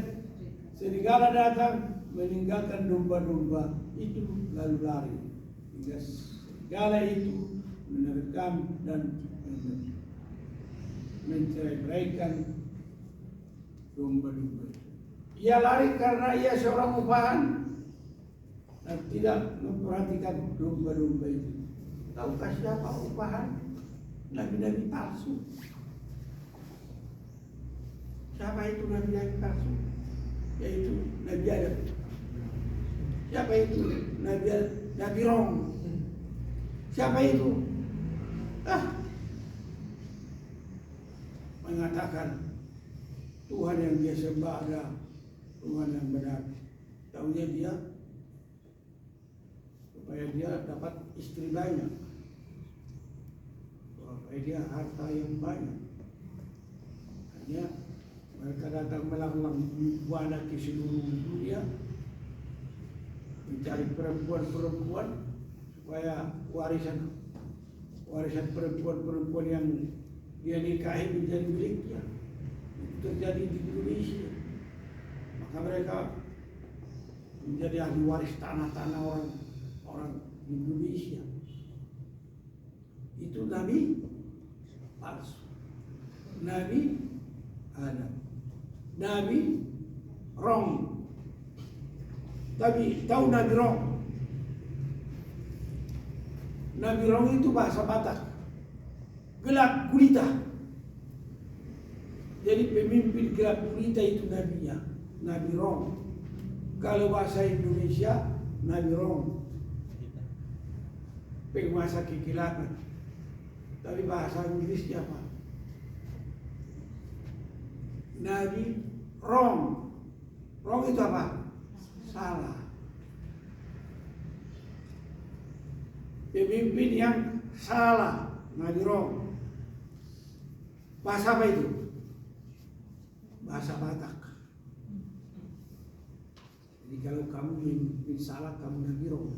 serigala datang, meninggalkan domba-domba itu lalu lari. Hingga serigala itu menerkam dan mencerai-beraikan domba-domba itu. Ia lari karena ia seorang upahan dan tidak memperhatikan domba-domba itu. Tahukah siapa upahan? Nabi-nabi palsu. Siapa itu nabi-nabi palsu? Yaitu Nabi Adam. Siapa itu? Nabi Rong. Siapa itu? Mengatakan Tuhan yang dia sembah adalah Tuhan yang benar. Tahunya dia supaya dia dapat istri banyak, supaya dia harta yang banyak. Hanya mereka datang melanglang buana ke seluruh dunia, mencari perempuan-perempuan supaya warisan perempuan-perempuan yang dia nikahi menjadi miliknya. Itu terjadi di Indonesia. Maka mereka menjadi ahli waris tanah-tanah orang di Indonesia. Itu nabi palsu. Nabi Adam. Nabi Rong. Tapi tahu Nabi Rong? Nabi Rong itu bahasa Batak. Gelap gulita. Jadi pemimpin gelap gulita itu nabinya, Nabi Rong. Kalau bahasa Indonesia, Nabi Rong, penguasa kegelapan. Tapi bahasa Inggrisnya apa? Nabi Rong. Rong itu apa? Salah. Pemimpin yang salah, Nabi Rong. Bahasa apa itu? Bahasa Batak. Jadi kalau kamu memimpin salah, kamu Nabi Rong.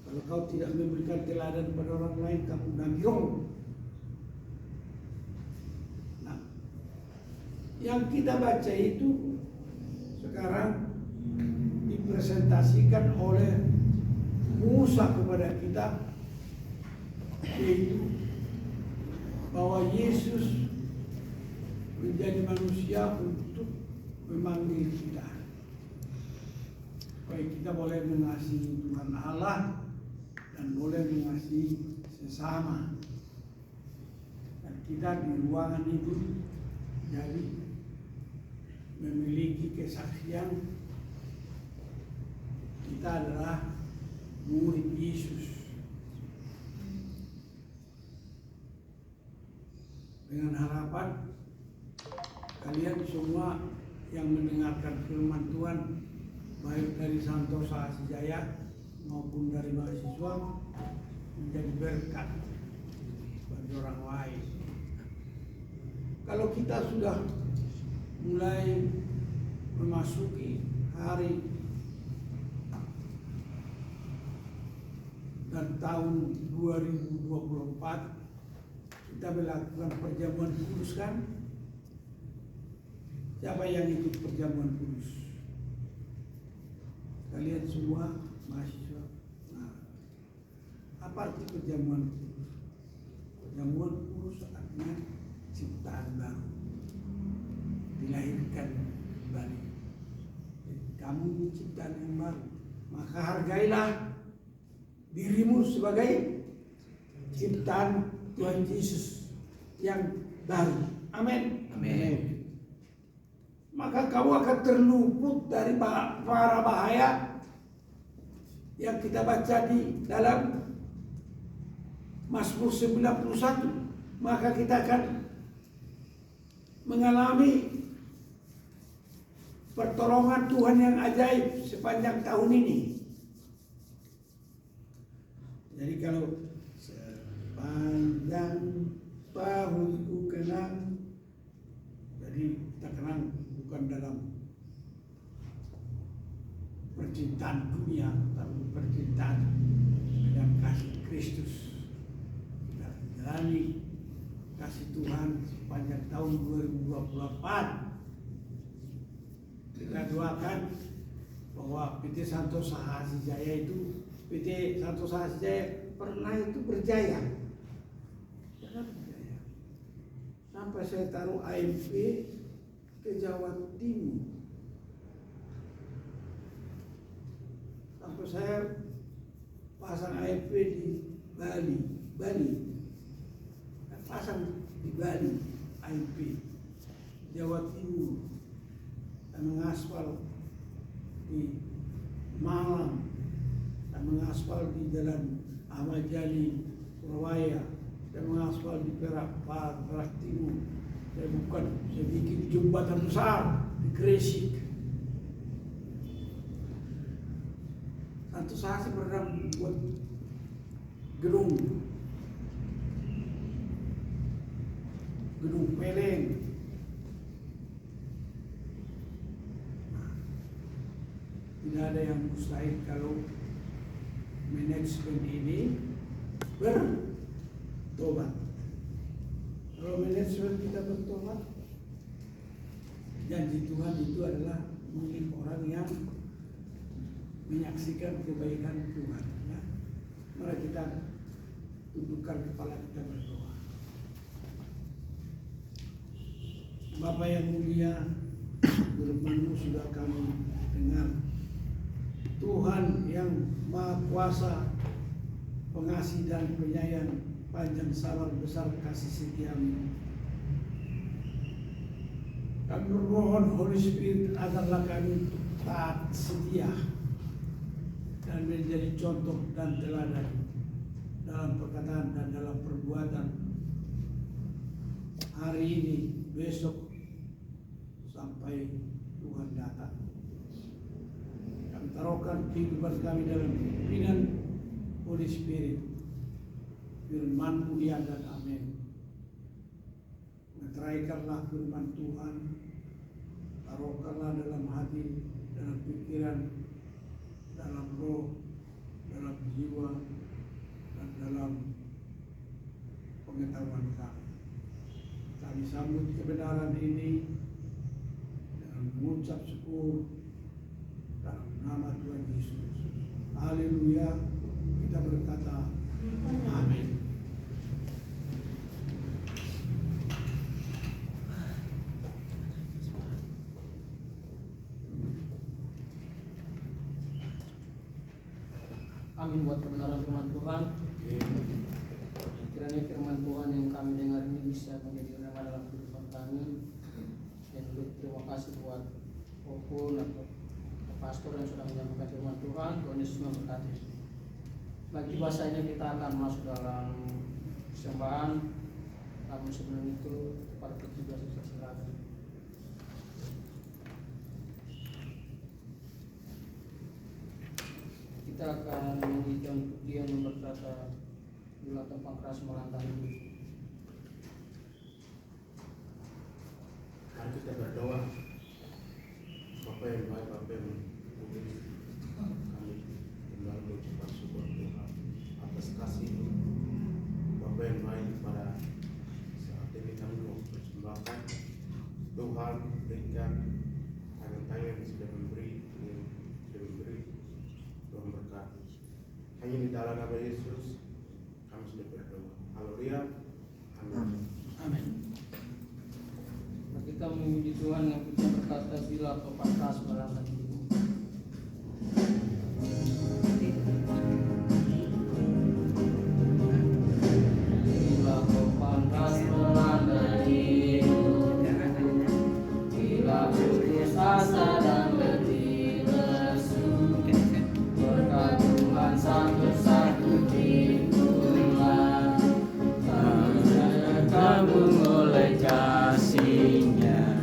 Kalau kau tidak memberikan teladan pada orang lain, kamu Nabi Rong. Nah, yang kita baca itu sekarang dipresentasikan oleh Musa kepada kita, yaitu bahwa Yesus menjadi manusia untuk memanggil kita, supaya kita boleh mengasihi Tuhan Allah dan boleh mengasihi sesama. Dan kita di ruangan itu jadi memiliki kesaksian kita adalah murid Yesus. Dengan harapan kalian semua yang mendengarkan firman Tuhan baik dari Santosa Asijaya maupun dari mahasiswa menjadi berkat bagi orang lain. Kalau kita sudah mulai memasuki hari dan tahun 2024, kita melakukan perjamuan kudus kan? Siapa yang ikut perjamuan kudus? Kalian semua mahasiswa. Nah, apa arti perjamuan kudus? Perjamuan kudus artinya ciptaan baru, dilahirkan kembali. Jadi, kamu ciptaan yang baru, maka hargailah dirimu sebagai ciptaan Tuhan Yesus yang baru. Amin. Amin. Maka kamu akan terluput dari para bahaya yang kita baca di dalam Mazmur 91. Maka kita akan mengalami pertolongan Tuhan yang ajaib sepanjang tahun ini. Jadi kalau sepanjang tahun ku kenang, jadi kita kenang bukan dalam percintaan dunia, tapi percintaan dengan kasih Kristus. Kita jalani kasih Tuhan sepanjang tahun 2024. Kita doakan bahwa PT Santosa Asijaya itu, PT Santosa Asijaya pernah itu berjaya. Sampai saya taruh AMP ke Jawa Timur. Sampai saya pasang AMP di Bali. Saya pasang di Bali AMP Jawa Timur, dan mengaspal di Malang, dan mengaspal di Jalan Ahmad Yani Surabaya, dan mengaspal di Perak Timur. Saya bikin jembatan besar di Gresik. Santosa pernah membuat gedung peleng. Tidak ada yang mustahil kalau manajemen ini bertobat. Kalau manajemen kita bertobat, janji Tuhan itu adalah milik orang yang menyaksikan kebaikan Tuhan. Ya. Mari kita tundukkan kepala kita berdoa. Bapa yang mulia, firman-Mu sudah kami dengar. Tuhan yang Maha Kuasa, pengasih dan penyayang, panjang sabar, besar kasih setiamu. Kami bermohon Holy Spirit agarlah kami taat setia dan menjadi contoh dan teladan dalam perkataan dan dalam perbuatan hari ini, besok, sampai Tuhan datang. Kami taruhkan kehidupan kami dalam pimpinan Holy Spirit. Firman-Mu ya dan amin. Meteraikanlah firman Tuhan, taruhkanlah dalam hati, dalam pikiran, dalam roh, dalam jiwa, dan dalam pengetahuan kami. Kami sambut kebenaran ini dengan mengucap syukur dalam nama Tuhan Yesus. Haleluya. Kita berkata amin. Amin buat kebenaran firman Tuhan. Kiranya firman Tuhan yang kami dengar ini bisa menjadi rema dalam kehidupan kami. Dan terima kasih buat Popul atau pastor yang sudah menyampaikan firman Tuhan. Tuhan Yesus memberkati. Bagi bahasa ini kita akan masuk dalam persembahan. Namun sebelum itu pada ketika kita silakan. kita akan menyanyikan pujian yang berkata bila tempat keras melangkah hidup. Mari kita berdoa. Bapa yang baik, Bapa yang kudus, kami kembali mengucapkan syukur Tuhan atas kasih-Mu. Bapa yang baik, pada saat ini kami mau persembahkan Tuhan berikan tangan-tangan yang sudah memberi, Tuhan berkati. Hanya di dalam nama Yesus kami sudah berdoa. Haleluya. Amin. Amin. Kita memuji Tuhan yang kita berkata bila kau pantas melangkah hidup. Bila kau pantas melangkah hidup, bila putus asa dan letih lesu, berkat Tuhan satu-satu timbulan, kamu oleh kasih-Nya.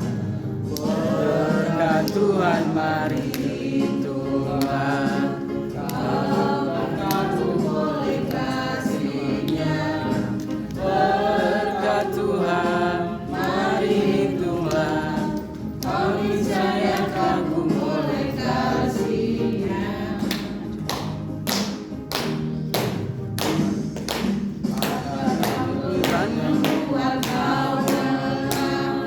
Berkat Tuhan mari hitunglah, kamu oleh kasih-Nya. Berkat Tuhan mari hitunglah, kami saya kagum oleh kasih-Nya. Tuhan membuat kau menang,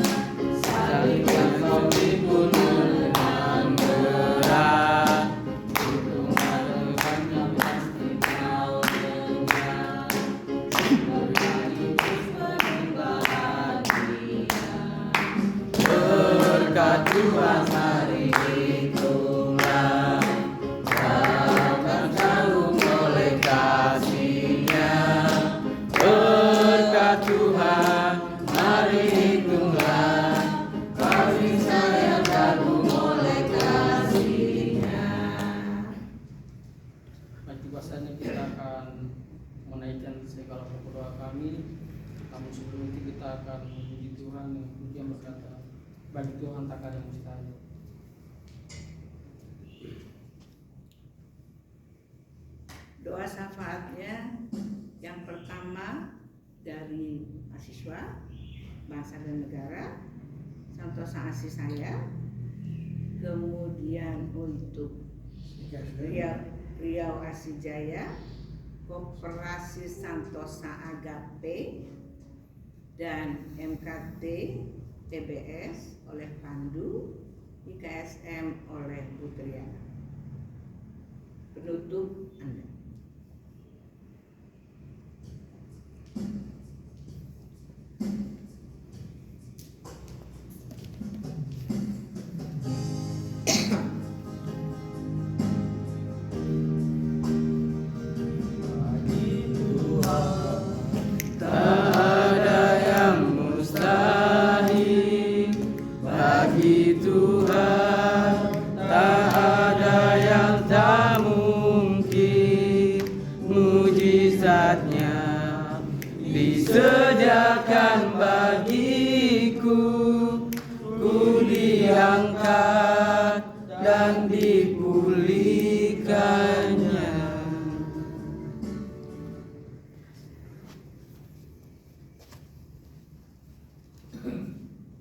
salibkan kau dipikul dengan berat. Hitungan Tuhan yang pasti kau dengar, bernyanyi beri bahagia. Berkat Tuhan mari hitunglah, bahkan kagum oleh kasih-Nya. Berkat Tuhan mari hitunglah, kasih saya kagum oleh kasih-Nya. Bagi bahasanya kita akan menaikkan segala doa kami. Namun sebelum itu kita akan memuji Tuhan yang pujian berkata, bagi Tuhan tak ada yang mustahil. Doa syafaatnya yang pertama dari mahasiswa bangsa dan negara Santosa Asih saya, kemudian untuk Riau Asih Jaya, Koperasi Santosa Agape, dan MKT TBS oleh Pandu, IKSM oleh Putriana. Penutup Anda. Bagi Tuhan tak ada yang mustahil. Bagi Tuhan tak ada yang tak mungkin. Mujizatnya disediakan bagiku, ku diangkat dan dipulihkannya.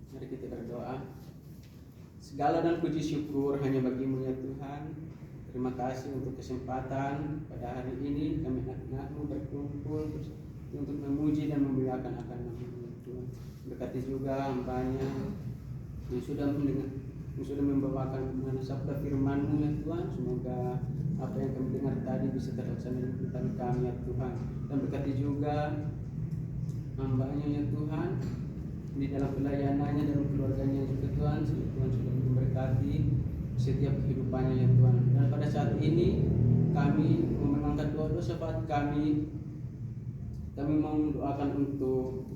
Mari kita berdoa. Segala dan puji syukur hanya bagi-Mu ya Tuhan. Terima kasih untuk kesempatan pada hari ini kami anak-anak-Mu berkumpul untuk memuji dan memuliakan akan nama-Mu ya Tuhan. Berkati juga hamba-Nya yang sudah membawakan sabda firman-Mu ya Tuhan. Semoga apa yang kami dengar tadi bisa terlaksana di kehidupan kami ya Tuhan. Dan berkati juga hamba-Nya ya Tuhan di dalam pelayanannya dan keluarganya juga Tuhan. Tuhan sudah memberkati setiap kehidupannya ya Tuhan. Dan pada saat ini kami mengangkat doa-doa syafaat kami. Kami mau mendoakan untuk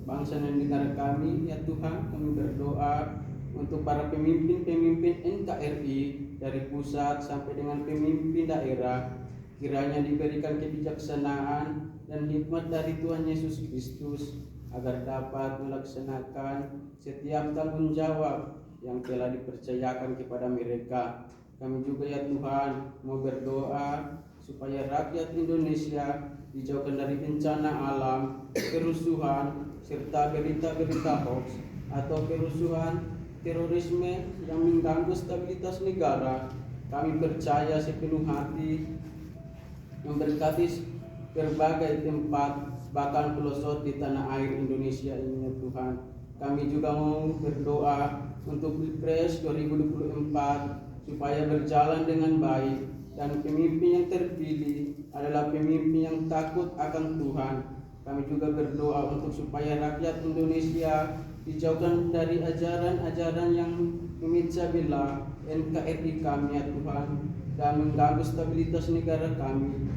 bangsa dan negara kami ya Tuhan. Kami berdoa untuk para pemimpin-pemimpin NKRI dari pusat sampai dengan pemimpin daerah. Kiranya diberikan kebijaksanaan dan hikmat dari Tuhan Yesus Kristus agar dapat melaksanakan setiap tanggung jawab yang telah dipercayakan kepada mereka. Kami juga ya Tuhan mau berdoa supaya rakyat Indonesia dijauhkan dari bencana alam, kerusuhan, serta berita-berita hoax atau kerusuhan, terorisme yang mengganggu stabilitas negara. Kami percaya sepenuh hati memberkati berbagai tempat, bahkan pelosok di tanah air Indonesia ini ya Tuhan. Kami juga mau berdoa untuk Pilpres 2024 supaya berjalan dengan baik dan pemimpin yang terpilih adalah pemimpin yang takut akan Tuhan. Kami juga berdoa untuk supaya rakyat Indonesia dijauhkan dari ajaran-ajaran yang memecah belah NKRI kami ya Tuhan dan mengganggu stabilitas negara kami.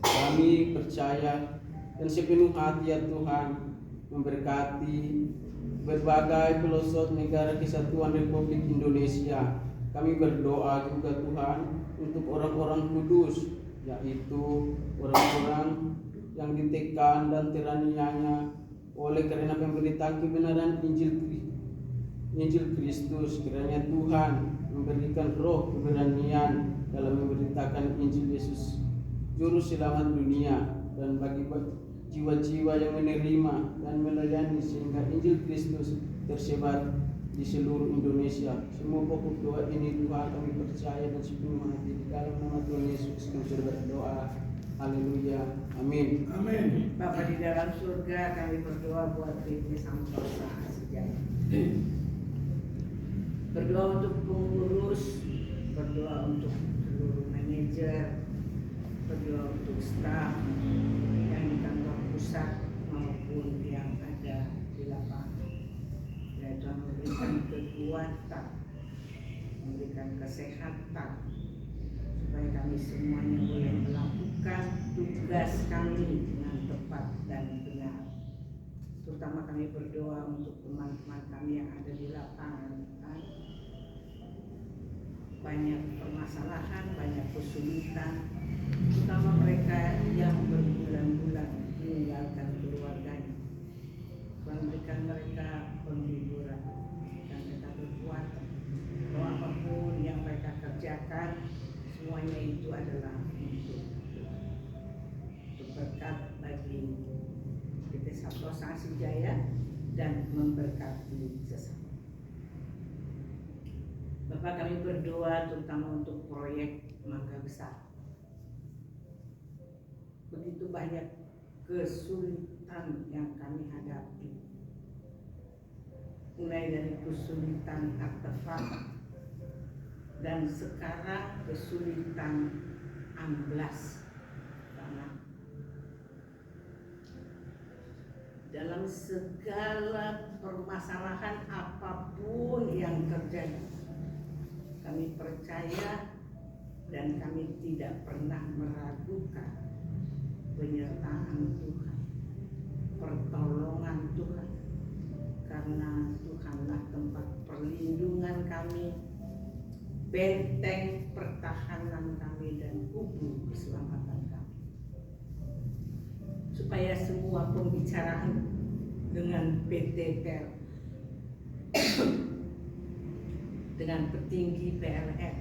Kami percaya dan sepenuh hati ya Tuhan memberkati berbagai pelosok negara kesatuan Republik Indonesia. Kami berdoa juga Tuhan untuk orang-orang kudus, yaitu orang-orang yang ditekan dan teraniaya oleh karena pemberitaan kebenaran Injil Kristus. Kiranya Tuhan memberikan roh keberanian dalam memberitakan Injil Yesus Juru Selamat dunia, dan bagi jiwa-jiwa yang menerima dan melayani sehingga Injil Kristus tersebar di seluruh Indonesia. Semua pokok doa ini Tuhan kami percaya dan sepenuh hati di dalam nama Tuhan Yesus kami sudah berdoa. Haleluya. Amin. Amin. Bapa di dalam surga, kami berdoa buat PT Santosa Asijaya. Berdoa untuk pengurus, berdoa untuk seluruh manajer, berdoa untuk staf yang di kantor pusat maupun yang ada di lapangan. Ya Tuhan, memberikan kekuatan, memberikan kesehatan, supaya kami semuanya boleh melakukan tugas kami dengan tepat dan benar. Terutama kami berdoa untuk teman-teman kami yang ada di lapangan. Banyak permasalahan, banyak kesulitan, terutama mereka yang berbulan-bulan meninggalkan keluarganya. Tuhan, berikan mereka penghiburan dan mereka berkuatan. Bahwa apapun yang mereka kerjakan, semuanya itu adalah untuk berkat bagi PT Santosa Asijaya dan memberkati sesama. Bapak, kami berdoa terutama untuk proyek Mangga Besar. Begitu banyak kesulitan yang kami hadapi, mulai dari kesulitan artefak dan sekarang kesulitan amblas tanah. Dalam segala permasalahan apapun yang terjadi, kami percaya dan kami tidak pernah meragukan penyertaan Tuhan, pertolongan Tuhan, karena Tuhanlah tempat perlindungan kami, benteng pertahanan kami, dan kubu keselamatan kami. Supaya semua pembicaraan dengan PT PLN, dengan petinggi PLN,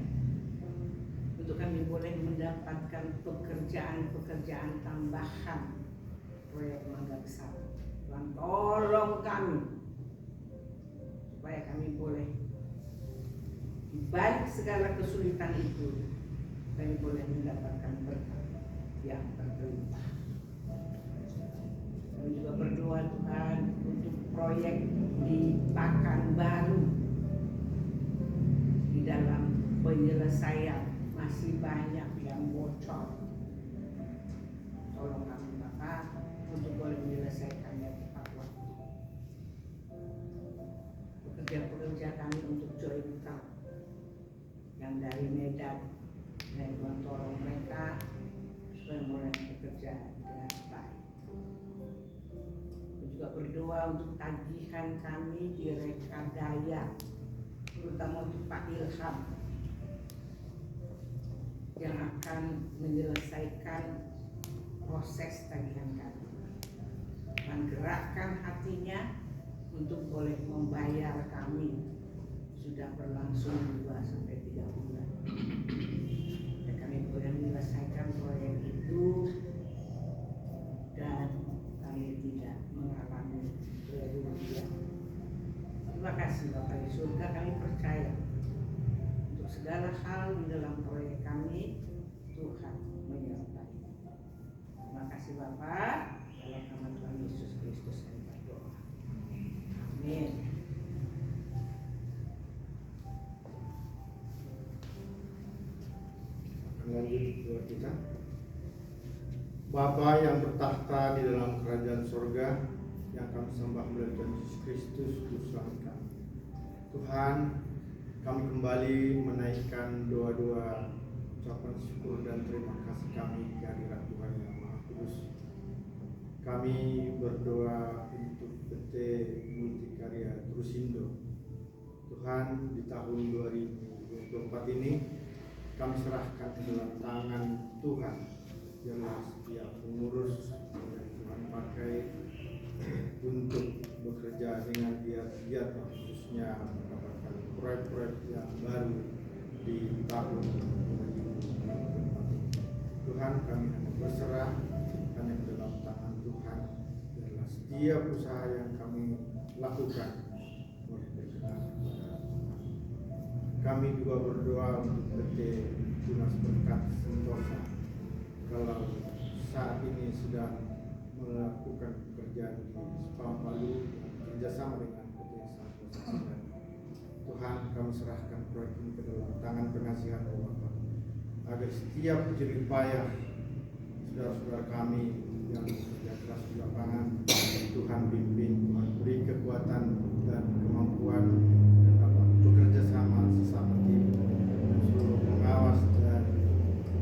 untuk kami boleh mendapatkan pekerjaan-pekerjaan tambahan proyek Mangga Besar. Tuhan, tolong kami supaya kami boleh di balik segala kesulitan itu, kami boleh mendapatkan berkat yang berlimpah. Kami juga berdoa Tuhan untuk proyek di Pakanbaru. Di dalam penyelesaian masih banyak yang bocor. Tolong kami Bapak untuk boleh menyelesaikannya tepat waktu. Pekerja-pekerja kami untuk Joybuka yang dari Medan, dan Tuhan tolong mereka supaya mulai bekerja dengan baik. Kami juga berdoa untuk tagihan kami di Rekadaya, terutama untuk Pak Ilham yang akan menyelesaikan proses tagihan kami, menggerakkan hatinya untuk boleh membayar kami. Sudah berlangsung 2 sampai 3 bulan. Dan kami boleh menyelesaikan proyek itu dan kami tidak mengalami kerugian. Terima kasih Bapak di surga, kami percaya untuk segala hal di dalam proyek kami Tuhan menyertai. Terima kasih Bapak, dalam nama Tuhan Yesus Kristus kami berdoa. Amin. Lanjut doa kita. Bapa yang bertahta di dalam kerajaan surga, yang kami sembah melalui Tuhan Yesus Kristus, Tuhan kami. Tuhan, kami kembali menaikkan doa-doa ucapan syukur dan terima kasih kami di hadirat Tuhan yang Maha Kudus. Kami berdoa untuk PT Multikarya Trusindo. Tuhan, di tahun 2024 ini kami serahkan ke dalam tangan Tuhan. Biarlah setiap pengurus yang Tuhan pakai untuk bekerja dengan giat-giat, khususnya mendapatkan proyek-proyek yang baru di tahun 2024. Tuhan, kami hanya berserah hanya ke dalam tangan Tuhan. Biarlah setiap usaha yang kami lakukan boleh berkenan kepada Tuhan. Kami juga berdoa untuk PT Tunas Berkat Sentosa. Kalau saat ini sedang melakukan pekerjaan di Sepang Palu kerjasama dengan PT Sentosa, Tuhan, kami serahkan proyek ini ke dalam tangan pengasihan Bapak, agar setiap jerih payah saudara-saudara kami yang bekerja keras di lapangan, Tuhan bimbing, Tuhan beri kekuatan dan kemampuan dan dapat bekerja sama sesama tim dan seluruh pengawas dan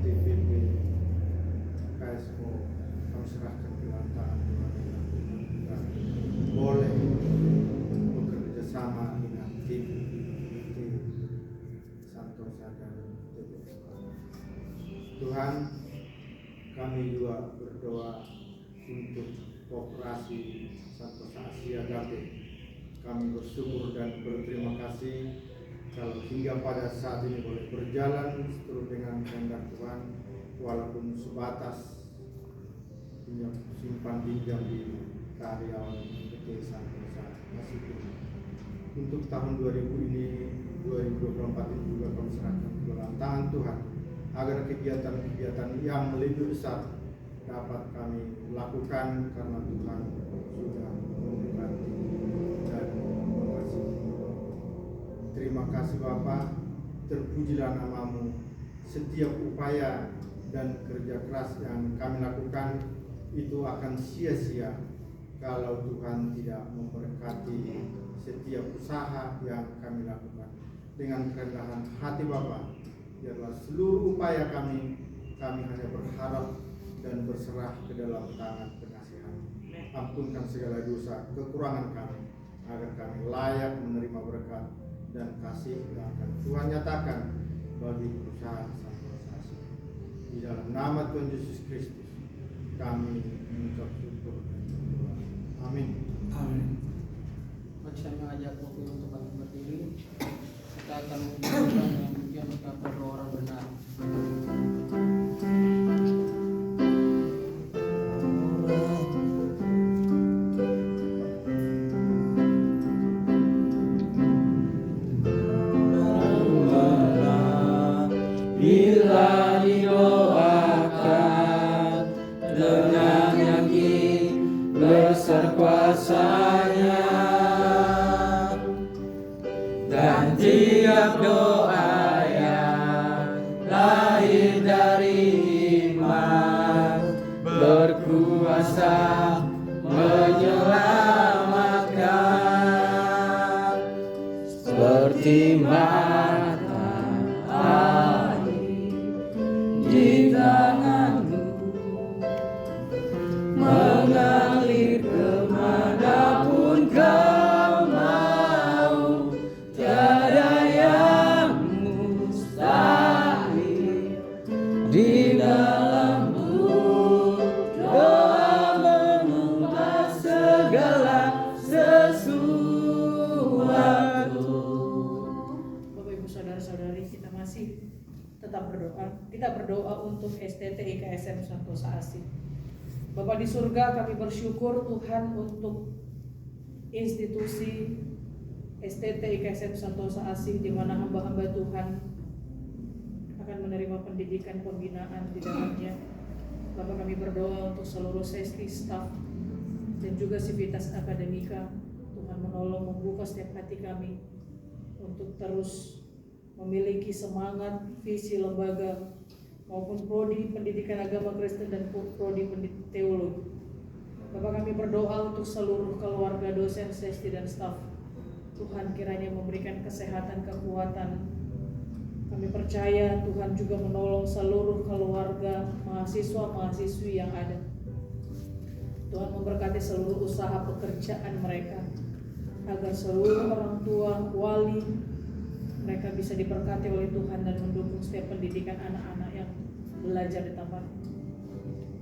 TVP KSO. Kami serahkan ke dalam tangan Tuhan dan boleh bekerja sama dengan tim Santosa dan TVP. Tuhan, kami juga berdoa untuk Koperasi Santosa Asia Gape. Kami bersyukur dan berterima kasih kalau hingga pada saat ini boleh berjalan seturut dengan kehendak Tuhan, walaupun sebatas simpan pinjam di karyawan PT Santosa Asia. Untuk tahun 2024 ini juga kami serahkan ke dalam tangan Tuhan, agar kegiatan-kegiatan yang lebih besar dapat kami lakukan karena Tuhan sudah memberkati dan mengasihi. Terima kasih Bapa, terpujilah namamu. Setiap upaya dan kerja keras yang kami lakukan itu akan sia-sia kalau Tuhan tidak memberkati setiap usaha yang kami lakukan. Dengan kerendahan hati Bapa, biarlah seluruh upaya kami hanya berharap dan berserah ke dalam tangan pengasihan. Ampunkan segala dosa kekurangan kami, agar kami layak menerima berkat dan kasih yang akan Tuhan nyatakan bagi perusahaan Santosa. Di dalam nama Tuhan Yesus Kristus kami mengucap syukur dan berdoa. Amin. Amin. Bagi saya mengajak waktu untuk kami berdiri, kita akan mengucapkan yang pujian betapa doa orang benar. Bila didoakan dengan yakin besar kuasanya, dan tiap doa yang lahir dari iman berkuasa menyelamatkan, seperti di tanganmu mengalir kemanapun kau mau, tiada yang mustahil di dalammu. Doa mengubah segala sesuatu. Bapak Ibu Saudara-saudari, kita masih kita berdoa untuk STT IKSM Santosa Asih. Bapak di surga, kami bersyukur Tuhan untuk institusi STT IKSM Santosa Asih, di mana hamba-hamba Tuhan akan menerima pendidikan pembinaan di dalamnya. Bapak, kami berdoa untuk seluruh sesi staff dan juga sivitas akademika. Tuhan menolong membuka setiap hati kami untuk terus memiliki semangat visi lembaga maupun prodi pendidikan agama Kristen dan prodi teologi. Bapak, kami berdoa untuk seluruh keluarga dosen, sesti dan staf. Tuhan kiranya memberikan kesehatan, kekuatan. Kami percaya Tuhan juga menolong seluruh keluarga, mahasiswa, mahasiswi yang ada. Tuhan memberkati seluruh usaha pekerjaan mereka, agar seluruh orang tua, wali, mereka bisa diberkati oleh Tuhan dan mendukung setiap pendidikan anak-anak yang belajar di tempat.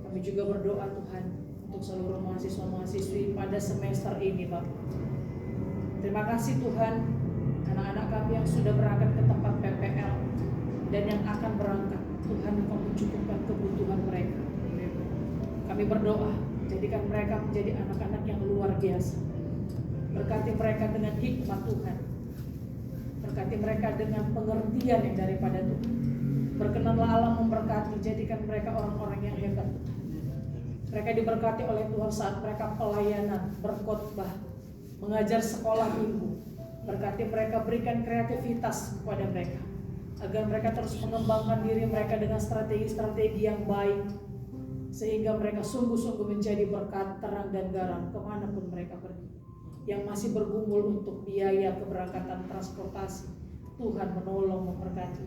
Kami juga berdoa Tuhan untuk seluruh mahasiswa-mahasiswi pada semester ini, Bapak. Terima kasih Tuhan, anak-anak kami yang sudah berangkat ke tempat PPL dan yang akan berangkat. Tuhan, Engkau mencukupkan kebutuhan mereka. Kami berdoa, jadikan mereka menjadi anak-anak yang luar biasa. Berkati mereka dengan hikmat Tuhan. Berkati mereka dengan pengertian yang daripada Tuhan. Berkenanlah Allah memberkati, jadikan mereka orang-orang yang hebat. Mereka diberkati oleh Tuhan saat mereka pelayanan, berkhotbah, mengajar sekolah minggu. Berkati mereka, berikan kreativitas kepada mereka, agar mereka terus mengembangkan diri mereka dengan strategi-strategi yang baik, sehingga mereka sungguh-sungguh menjadi berkat, terang dan garam kemanapun mereka pergi. Yang masih bergumul untuk biaya keberangkatan transportasi, Tuhan menolong, memberkati.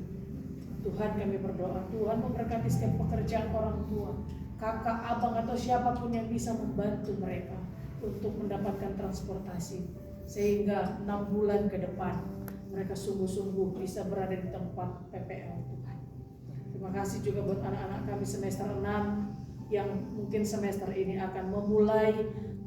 Tuhan, kami berdoa, Tuhan memberkati setiap pekerjaan orang tua, kakak, abang atau siapapun yang bisa membantu mereka untuk mendapatkan transportasi, sehingga 6 bulan ke depan mereka sungguh-sungguh bisa berada di tempat PPL. Tuhan, terima kasih juga buat anak-anak kami semester 6 yang mungkin semester ini akan memulai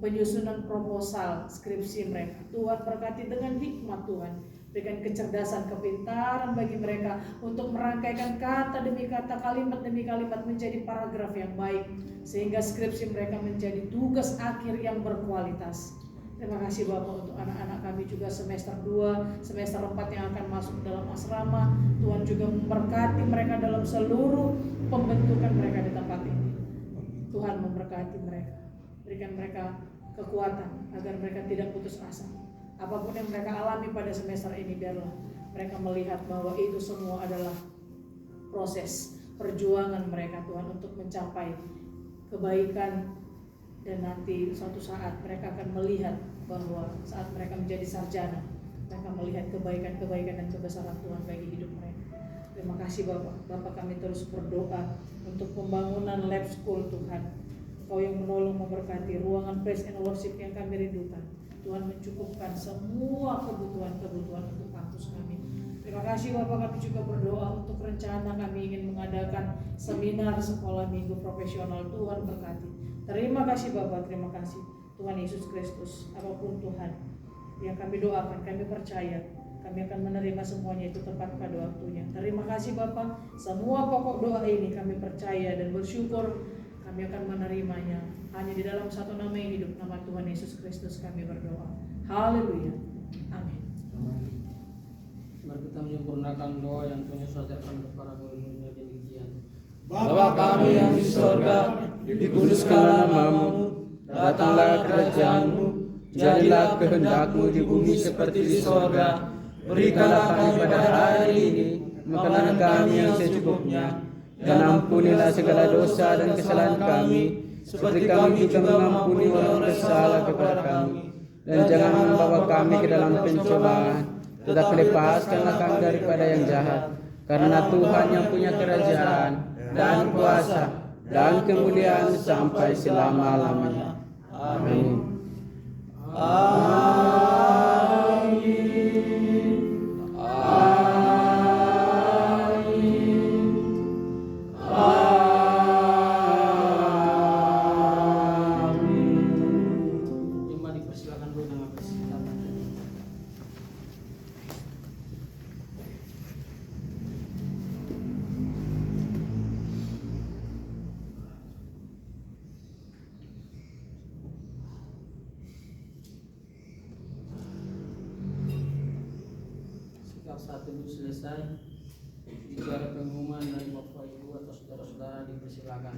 penyusunan proposal skripsi mereka. Tuhan berkati dengan hikmat Tuhan, berikan kecerdasan, kepintaran bagi mereka untuk merangkaikan kata demi kata, kalimat demi kalimat menjadi paragraf yang baik, sehingga skripsi mereka menjadi tugas akhir yang berkualitas. Terima kasih Bapak untuk anak-anak kami juga semester 2, semester 4 yang akan masuk dalam asrama. Tuhan juga memberkati mereka dalam seluruh pembentukan mereka di tempat ini. Tuhan memberkati mereka, berikan mereka kekuatan agar mereka tidak putus asa. Apapun yang mereka alami pada semester ini, biarlah mereka melihat bahwa itu semua adalah proses perjuangan mereka, Tuhan, untuk mencapai kebaikan. Dan nanti suatu saat mereka akan melihat bahwa saat mereka menjadi sarjana, mereka melihat kebaikan-kebaikan dan kebesaran Tuhan bagi hidup mereka. Terima kasih Bapak. Bapak, kami terus berdoa untuk pembangunan lab school Tuhan. Kau yang menolong, memberkati ruangan praise and worship yang kami rindukan. Tuhan mencukupkan semua kebutuhan-kebutuhan untuk kampus kami. Terima kasih Bapak, kami juga berdoa untuk rencana kami ingin mengadakan seminar sekolah minggu profesional. Tuhan berkati. Terima kasih Bapak, terima kasih Tuhan Yesus Kristus. Apapun Tuhan yang kami doakan, kami percaya kami akan menerima semuanya itu tepat pada waktunya. Terima kasih Bapak, semua pokok doa ini kami percaya dan bersyukur kami akan menerimanya. Hanya di dalam satu nama yang hidup, nama Tuhan Yesus Kristus kami berdoa. Haleluya. Amin. Mari kita menyempurnakan doa yang Tuhan Yesus ajarkan kepada murid-muridnya demikian. Bapa kami yang di sorga, dikuduskanlah namamu, datanglah kerajaan-Mu, jadilah kehendak-Mu di bumi seperti di sorga. Berikanlah kami pada hari ini makanan kami yang secukupnya, dan ampunilah segala dosa dan kesalahan kami, seperti kami juga mengampuni orang bersalah kepada kami. Dan jangan membawa kami ke dalam pencobaan, tetapi lepaskanlah kami daripada yang jahat. Karena Tuhan yang punya kerajaan dan kuasa dan kemuliaan sampai selama-lamanya. Amin. Jemaat dipersilakan dulu dengan persilakan. saat dulu selesai. Jika ada pengumuman dari Bapak Ibu atau saudara-saudara dipersilakan.